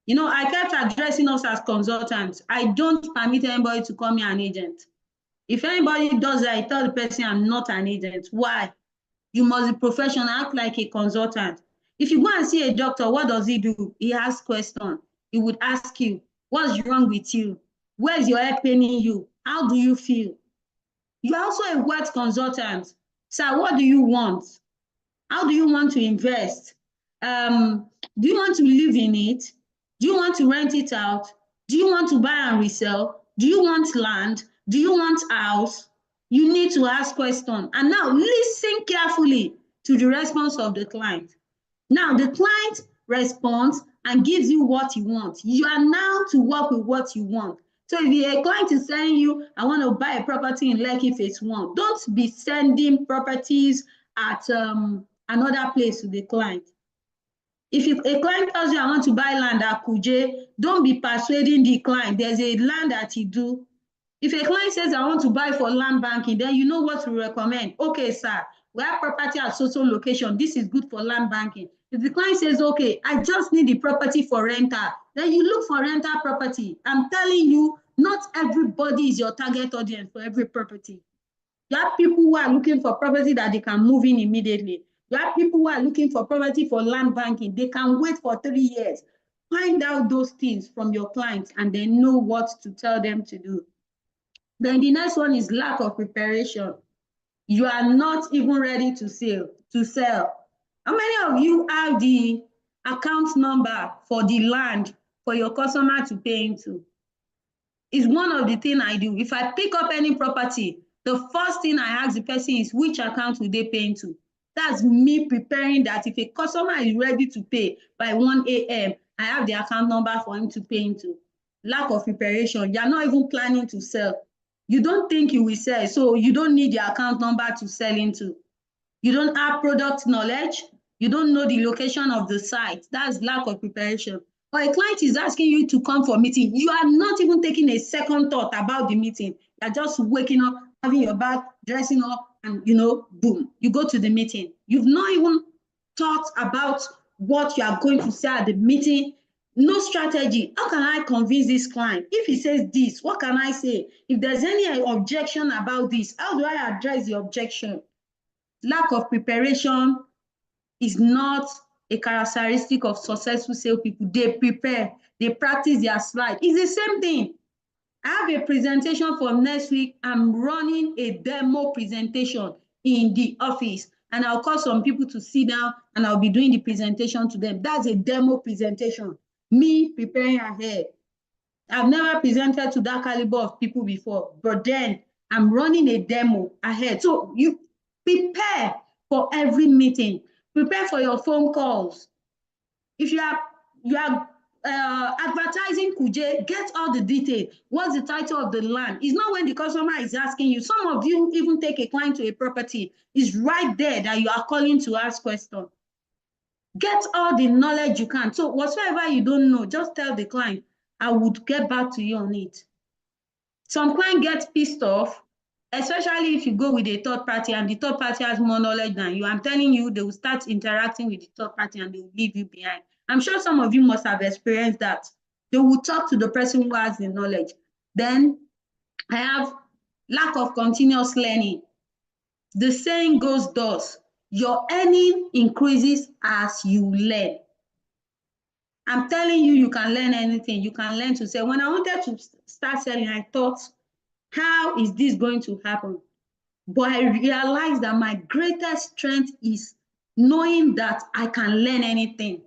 You know, I kept addressing us as consultants. I don't permit anybody to call me an agent. If anybody does that, I tell the person I'm not an agent. Why? You must be professional, act like a consultant. If you go and see a doctor, what does he do? He asks questions. He would ask you, what's wrong with you? Where's your head paining you? How do you feel? You're also a wealth consultant. Sir, what do you want? How do you want to invest? Do you want to live in it? Do you want to rent it out? Do you want to buy and resell? Do you want land? Do you want house? You need to ask questions. And now listen carefully to the response of the client. Now the client responds and gives you what you want. You are now to work with what you want. So if a client is telling you, I want to buy a property in Lekki Phase 1, don't be sending properties at another place to the client. If a client tells you, I want to buy land at Kuje, don't be persuading the client. There's a land that he do. If a client says, I want to buy for land banking, then you know what to recommend. Okay, sir, we have property at social location. This is good for land banking. If the client says, okay, I just need the property for rental, then you look for rental property. I'm telling you, not everybody is your target audience for every property. You have people who are looking for property that they can move in immediately. You have people who are looking for property for land banking. They can wait for 3 years. Find out those things from your clients and then know what to tell them to do. Then the next one is lack of preparation. You are not even ready to sell. How many of you have the account number for the land for your customer to pay into? It's one of the things I do. If I pick up any property, the first thing I ask the person is which account will they pay into? That's me preparing that if a customer is ready to pay by 1 a.m., I have the account number for him to pay into. Lack of preparation. You're not even planning to sell. You don't think you will sell, so you don't need the account number to sell into. You don't have product knowledge. You don't know the location of the site. That's lack of preparation. Or a client is asking you to come for a meeting. You are not even taking a second thought about the meeting. You're just waking up, having your bath, dressing up, and boom, you go to the meeting. You've not even thought about what you are going to say at the meeting. No strategy. How can I convince this client? If he says this, what can I say? If there's any objection about this, how do I address the objection? Lack of preparation is not a characteristic of successful salespeople. They prepare, they practice their slide. It's the same thing. I have a presentation for next week. I'm running a demo presentation in the office, and I'll call some people to sit down and I'll be doing the presentation to them. That's a demo presentation. Me preparing ahead. I've never presented to that caliber of people before, but then I'm running a demo ahead. So you prepare for every meeting. Prepare for your phone calls. If you are advertising Kuje, get all the details. What's the title of the land? It's not when the customer is asking you. Some of you even take a client to a property. It's right there that you are calling to ask questions. Get all the knowledge you can. So whatsoever you don't know, just tell the client, I would get back to you on it. Some clients get pissed off, especially if you go with a third party and the third party has more knowledge than you. I'm telling you, they will start interacting with the third party and they will leave you behind. I'm sure some of you must have experienced that. They will talk to the person who has the knowledge. Then I have lack of continuous learning. The saying goes thus: your earning increases as you learn. I'm telling you, you can learn anything. You can learn to sell. When I wanted to start selling, I thought, how is this going to happen? But I realized that my greatest strength is knowing that I can learn anything.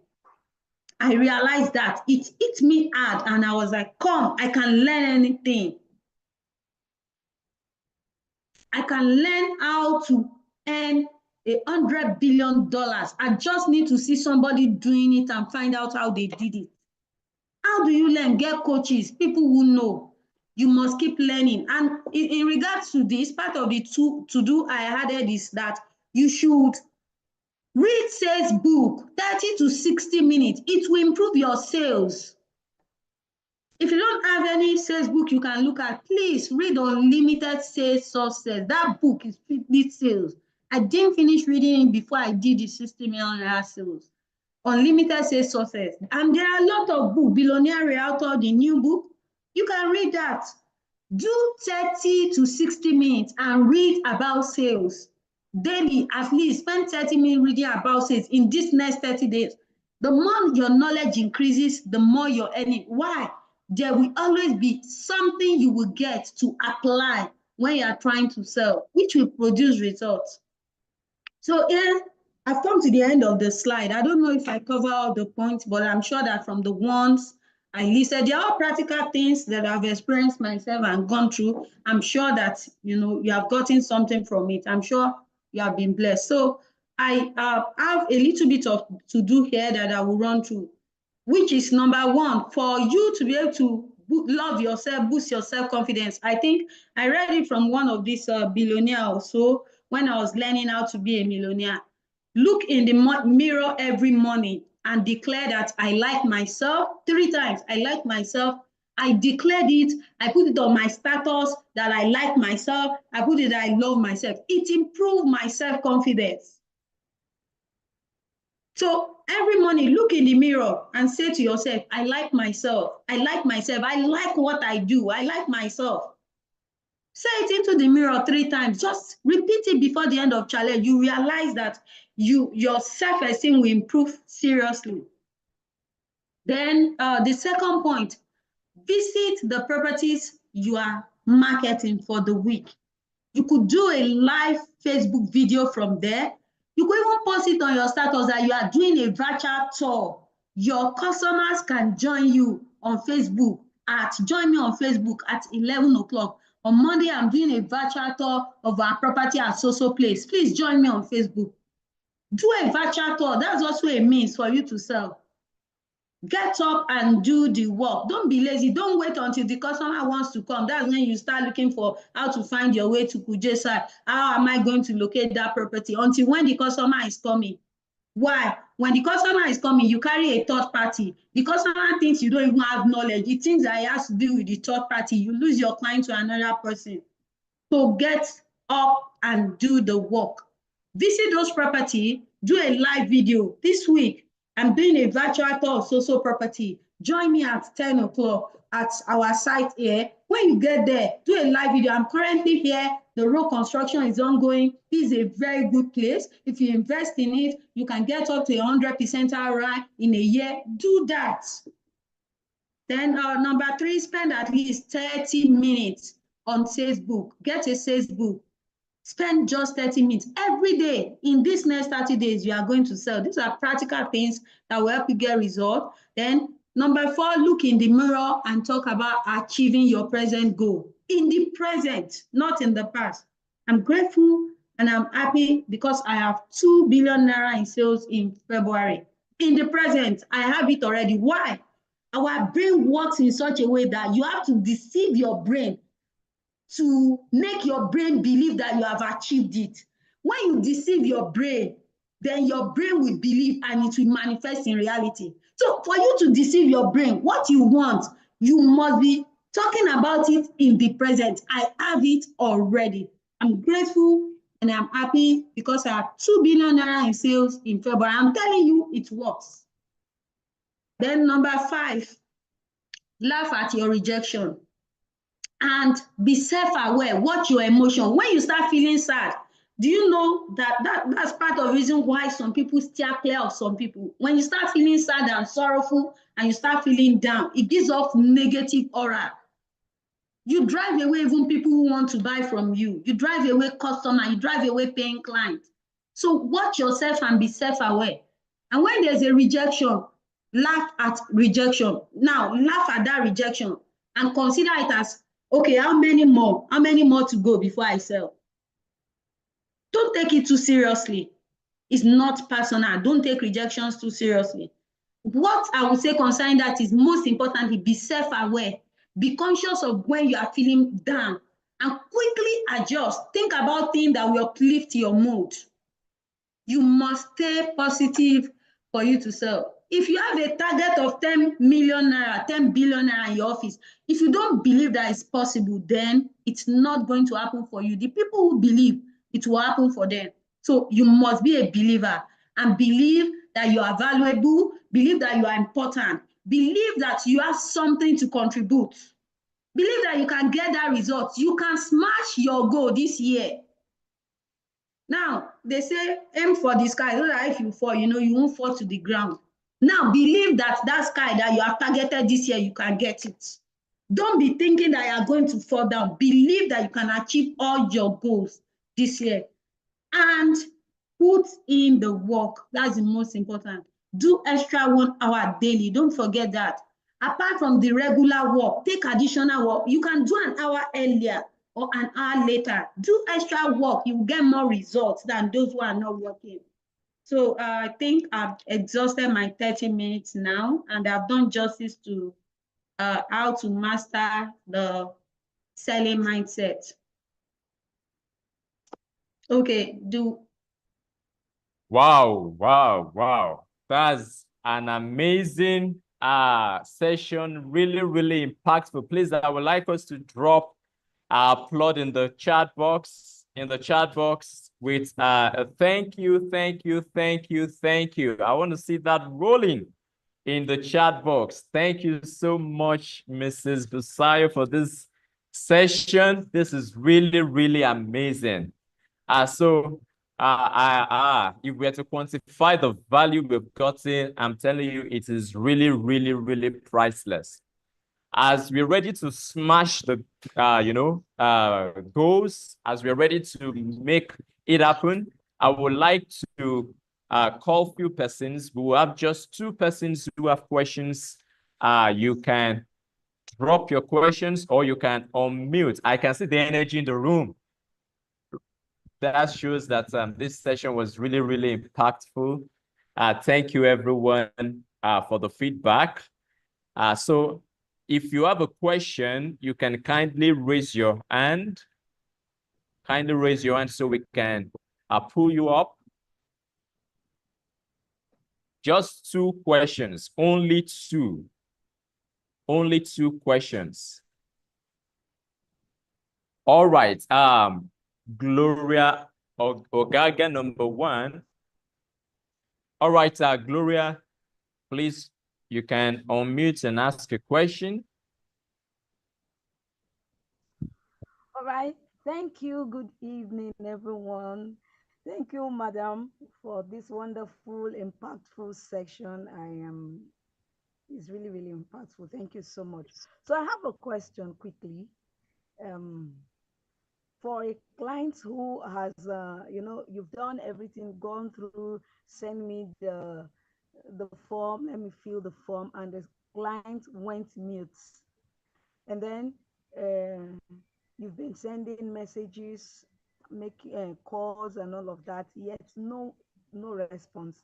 I realized that it hit me hard and I was like, come, I can learn anything. I can learn how to earn $100 billion. I just need to see somebody doing it and find out how they did it. How do you learn? Get coaches, people who know. You must keep learning. And in regards to this, part of the to-do I added is that you should read sales book 30 to 60 minutes. It will improve your sales. If you don't have any sales book you can look at, please read Unlimited Sales Success. That book is strictly sales. I didn't finish reading it before I did the 60 million sales. Unlimited Sales Success. And there are a lot of books. Billionaire Realtors, the new book. You can read that. Do 30 to 60 minutes and read about sales. Daily, at least spend 30 minutes reading about sales in this next 30 days. The more your knowledge increases, the more you're earning. Why? There will always be something you will get to apply when you are trying to sell, which will produce results. So here, I've come to the end of the slide. I don't know if I cover all the points, but I'm sure that from the ones I listed, they're all practical things that I've experienced myself and gone through. I'm sure that you have gotten something from it. I'm sure you have been blessed. So I have a little bit of to do here that I will run through, which is number one, for you to be able to love yourself, boost your self-confidence. I think I read it from one of these billionaires also when I was learning how to be a millionaire. Look in the mirror every morning and declare that I like myself 3 times. I like myself. I declared it. I put it on my status that I like myself. I put it that I love myself. It improved my self-confidence. So every morning, look in the mirror and say to yourself, I like myself. I like myself. I like what I do. I like myself. Say it into the mirror 3 times. Just repeat it before the end of challenge. You realize that your self-esteem will improve seriously. Then the second point, visit the properties you are marketing for the week. You could do a live Facebook video from there. You could even post it on your status that you are doing a virtual tour. Your customers can join you on Facebook join me on Facebook at 11 o'clock. On Monday, I'm doing a virtual tour of our property at so place. Please join me on Facebook. Do a virtual tour. That's also a means for you to sell. Get up and do the work. Don't be lazy. Don't wait until the customer wants to come. That's when you start looking for how to find your way to Kuje side. How am I going to locate that property? Until when the customer is coming. Why? When the customer is coming, you carry a third party. The customer thinks you don't even have knowledge. He thinks that it has to do with the third party. You lose your client to another person. So get up and do the work. Visit those property. Do a live video this week. I'm doing a virtual tour of so property. Join me at 10 o'clock at our site here. When you get there, do a live video. I'm currently here. The road construction is ongoing. This is a very good place. If you invest in it, you can get up to 100% ROI in a year. Do that. Then number 3, spend at least 30 minutes on Facebook. Get a sales book. Spend just 30 minutes every day. In this next 30 days, you are going to sell. These are practical things that will help you get results. Then number 4, look in the mirror and talk about achieving your present goal. In the present, not in the past. I'm grateful and I'm happy because I have 2 billion naira in sales in February. In the present, I have it already. Why? Our brain works in such a way that you have to deceive your brain to make your brain believe that you have achieved it. When you deceive your brain, then your brain will believe and it will manifest in reality. So for you to deceive your brain, what you want, you must be talking about it in the present. I have it already. I'm grateful and I'm happy because I have 2 billion naira in sales in February. I'm telling you, it works. Then number 5, laugh at your rejection and be self-aware. Watch your emotion. When you start feeling sad, do you know that's part of the reason why some people steer clear of some people? When you start feeling sad and sorrowful and you start feeling down, it gives off negative aura. You drive away even people who want to buy from you. You drive away customer, you drive away paying clients. So watch yourself and be self-aware. And when there's a rejection, laugh at rejection. Now, laugh at that rejection and consider it as, okay, how many more to go before I sell? Don't take it too seriously. It's not personal. Don't take rejections too seriously. What I would say concerning that is, most importantly, be self-aware. Be conscious of when you are feeling down and quickly adjust. Think about things that will uplift your mood. You must stay positive for you to sell. If you have a target of 10 million naira, 10 billion naira in your office, if you don't believe that it's possible, then it's not going to happen for you. The people who believe, it will happen for them. So you must be a believer and believe that you are valuable, believe that you are important, believe that you have something to contribute, believe that you can get that result. You can smash your goal this year. Now, they say aim for the sky so that if you fall, you won't fall to the ground. Now, believe that sky that you have targeted this year, you can get it. Don't be thinking that you are going to fall down. Believe that you can achieve all your goals this year. And put in the work. That's the most important. Do extra 1 hour daily. Don't forget that. Apart from the regular work, take additional work. You can do an hour earlier or an hour later. Do extra work. You will get more results than those who are not working. So I think I've exhausted my 30 minutes now, and I've done justice to how to master the selling mindset. Okay, Wow. That's an amazing session. Really, really impactful. Please, I would like us to drop applaud in the chat box. With thank you. I want to see that rolling in the chat box. Thank you so much, Mrs. Busayo, for this session. This is really, really amazing. If we are to quantify the value we've gotten, I'm telling you, it is really, really, really priceless. As we're ready to smash the, goals, as we're ready to make it happen, I would like to call few persons. We will have just 2 persons who have questions. You can drop your questions or you can unmute. I can see the energy in the room. That shows that this session was really, really impactful. Thank you, everyone, for the feedback. So if you have a question, you can kindly raise your hand. Kindly raise your hand so we can pull you up. Just 2 questions, only 2. Only 2 questions. All right. Gloria Ogaga, number 1. All right, Gloria, please, you can unmute and ask a question. All right. Thank you. Good evening, everyone. Thank you, madam, for this wonderful, impactful section. It's really, really impactful. Thank you so much. So I have a question quickly. For a client who has, you've done everything, gone through, send me the form, let me fill the form, and the client went mute. And then you've been sending messages, making calls and all of that, yet no response.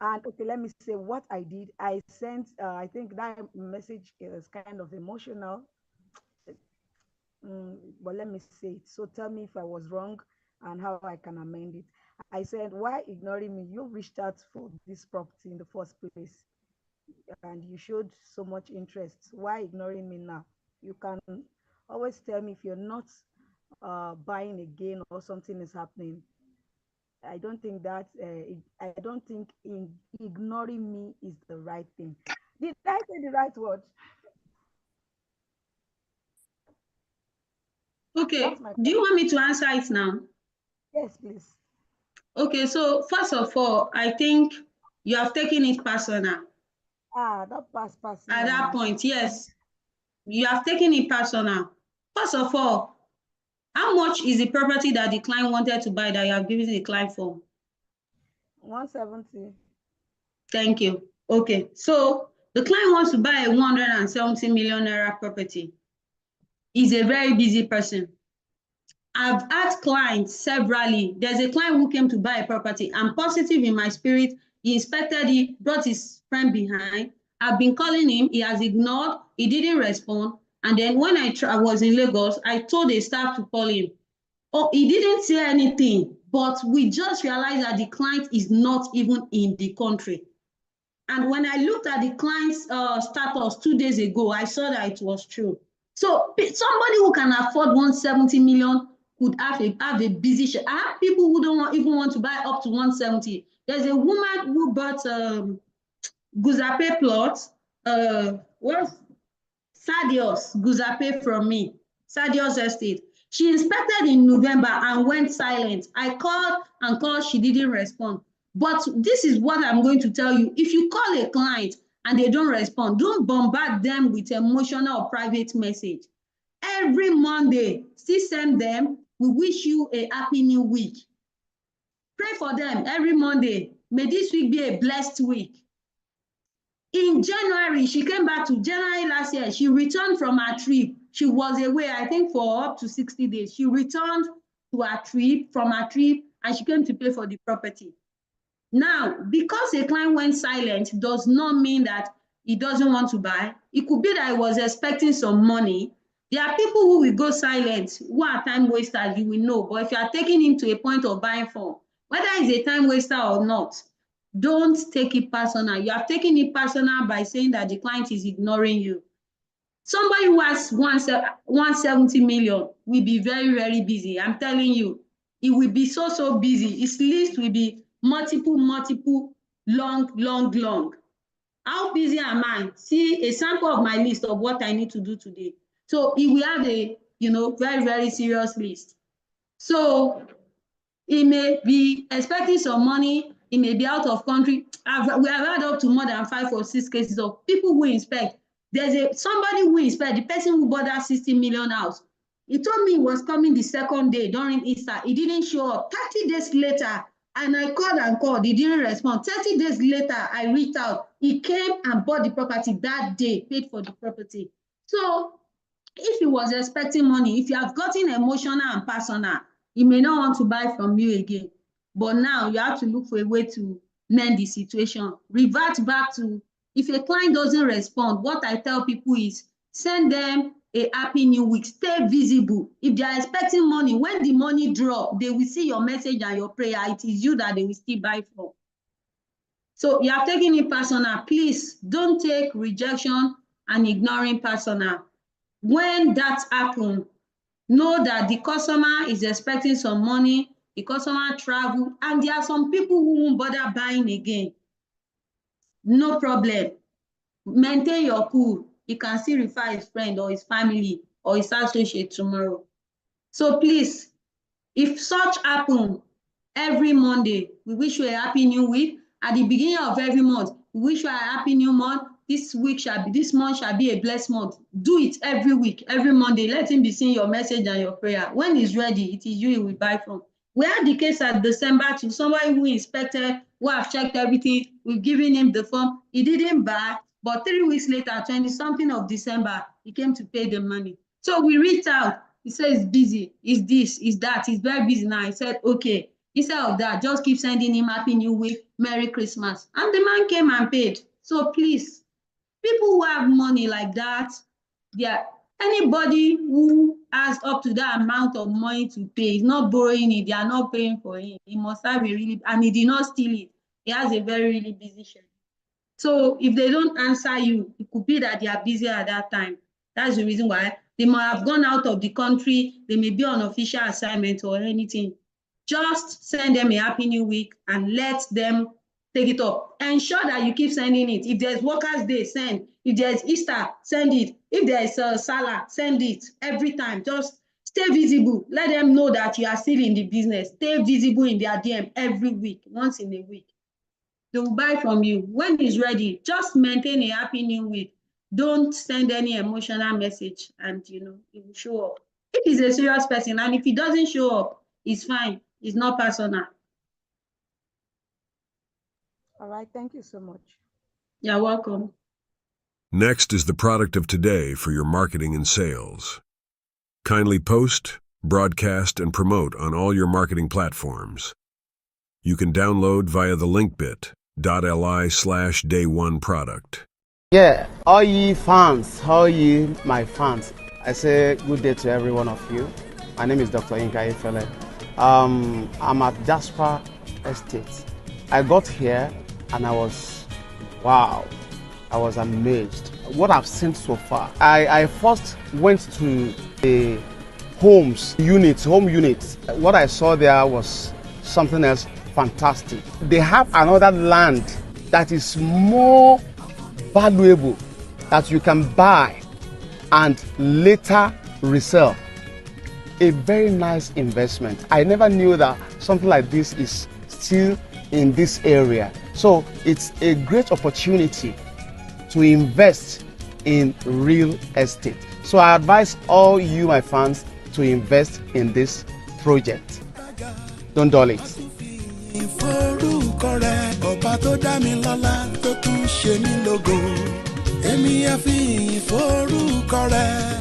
And okay, let me say what I did. I sent, I think that message is kind of emotional, but let me say it. So tell me if I was wrong and how I can amend it. I said, why ignoring me? You reached out for this property in the first place and you showed so much interest. Why ignoring me now? You can always tell me if you're not buying again or something is happening. I don't think that I don't think ignoring me is the right thing. Did I say the right word? Okay, That's my do you question. want me to answer it now? Yes, please. Okay, so first of all, I think you have taken it personal. That pass At that personal. point, yes, you have taken it personal. First of all, how much is the property that the client wanted to buy that you have given the client for? 170. Thank you. Okay, so the client wants to buy a 170 million naira property. He's a very busy person. I've asked clients severally. There's a client who came to buy a property. I'm positive in my spirit. He inspected it, brought his friend behind. I've been calling him. He has ignored. He didn't respond. And then when I was in Lagos, I told a staff to call him. Oh, he didn't say anything, but we just realized that the client is not even in the country. And when I looked at the client's status 2 days ago, I saw that it was true. So somebody who can afford 170 million could have a busy share. I have people who don't even want to buy up to 170. There's a woman who bought Guzape plot. What's Sadios Guzape from me, Sadios Estate. She inspected in November and went silent. I called and called, she didn't respond. But this is what I'm going to tell you. If you call a client and they don't respond, don't bombard them with emotional or private message. Every Monday, still send them, we wish you a happy new week. Pray for them every Monday. May this week be a blessed week. In January, she came back to January last year. She returned from her trip. She was away, I think, for up to 60 days. She returned to her trip, from her trip, and she came to pay for the property. Now, because a client went silent does not mean that he doesn't want to buy. It could be that he was expecting some money. There are people who will go silent, who are time wasters, you will know. But if you are taking him to a point of buying from, whether he's a time waster or not, don't take it personal. You have taken it personal by saying that the client is ignoring you. Somebody who has 170 million will be very, very busy. I'm telling you, it will be so busy. His list will be multiple, long. How busy am I? See a sample of my list of what I need to do today. So he will have a, very, very serious list. So he may be expecting some money. He may be out of country. We have had up to more than 5 or 6 cases of people who inspect. There's somebody who inspect, the person who bought that 60 million house. He told me he was coming the second day during Easter. He didn't show up. 30 days later, and I called and called. He didn't respond. 30 days later, I reached out. He came and bought the property that day, paid for the property. So if he was expecting money, if you have gotten emotional and personal, he may not want to buy from you again. But now you have to look for a way to mend the situation. Revert back to, if a client doesn't respond, what I tell people is send them a happy new week. Stay visible. If they are expecting money, when the money drop, they will see your message and your prayer. It is you that they will still buy from. So you are taking it personal. Please don't take rejection and ignoring personal. When that happens, know that the customer is expecting some money, the customer travel, and there are some people who won't bother buying again. No problem. Maintain your cool. He can still refer his friend or his family or his associate tomorrow. So please, if such happen every Monday, we wish you a happy new week. At the beginning of every month, we wish you a happy new month. This month shall be a blessed month. Do it every week, every Monday. Let him be seeing your message and your prayer. When he's ready, it is you he will buy from. We had the case at December to somebody who inspected, who have checked everything. We've given him the form. He didn't buy, but 3 weeks later, 20-something of December, he came to pay the money. So we reached out. He said he's busy, is this, is that, he's very busy now. I said, okay, instead of that, just keep sending him happy new week, Merry Christmas. And the man came and paid. So please, people who have money like that, anybody who has up to that amount of money to pay is not borrowing it, they are not paying for it. He must have a really, and he did not steal it. He has a very, really busy schedule. So if they don't answer you, it could be that they are busy at that time. That's the reason why they might have gone out of the country. They may be on official assignment or anything. Just send them a happy new week and let them take it up. Ensure that you keep sending it. If there's Workers' Day, send. If there's Easter, send it. If there's Salah, send it every time. Just stay visible. Let them know that you are still in the business. Stay visible in their DM every week, once in a week. They will buy from you. When it's ready, just maintain a happy new week. Don't send any emotional message, and it will show up. If he's a serious person, and if he doesn't show up, it's fine. It's not personal. All right. Thank you so much. You're welcome. Next is the product of today for your marketing and sales. Kindly post, broadcast, and promote on all your marketing platforms. You can download via the link bit.ly/day1product. Yeah, all ye fans, all ye my fans, I say good day to every one of you. My name is Dr. Inka Ifele. I'm at Jasper Estate. I got here and I was amazed. What I've seen so far. I first went to the home unit. What I saw there was something else fantastic. They have another land that is more valuable that you can buy and later resell. A very nice investment. I never knew that something like this is still in this area. So it's a great opportunity to invest in real estate. So I advise all you, my fans, to invest in this project. Don't dull it. Ìforúkọ rẹ̀ ọba tó dá mi lọ́lá tó tún ṣe mí lógo èmi á fi ìforúkọ rẹ̀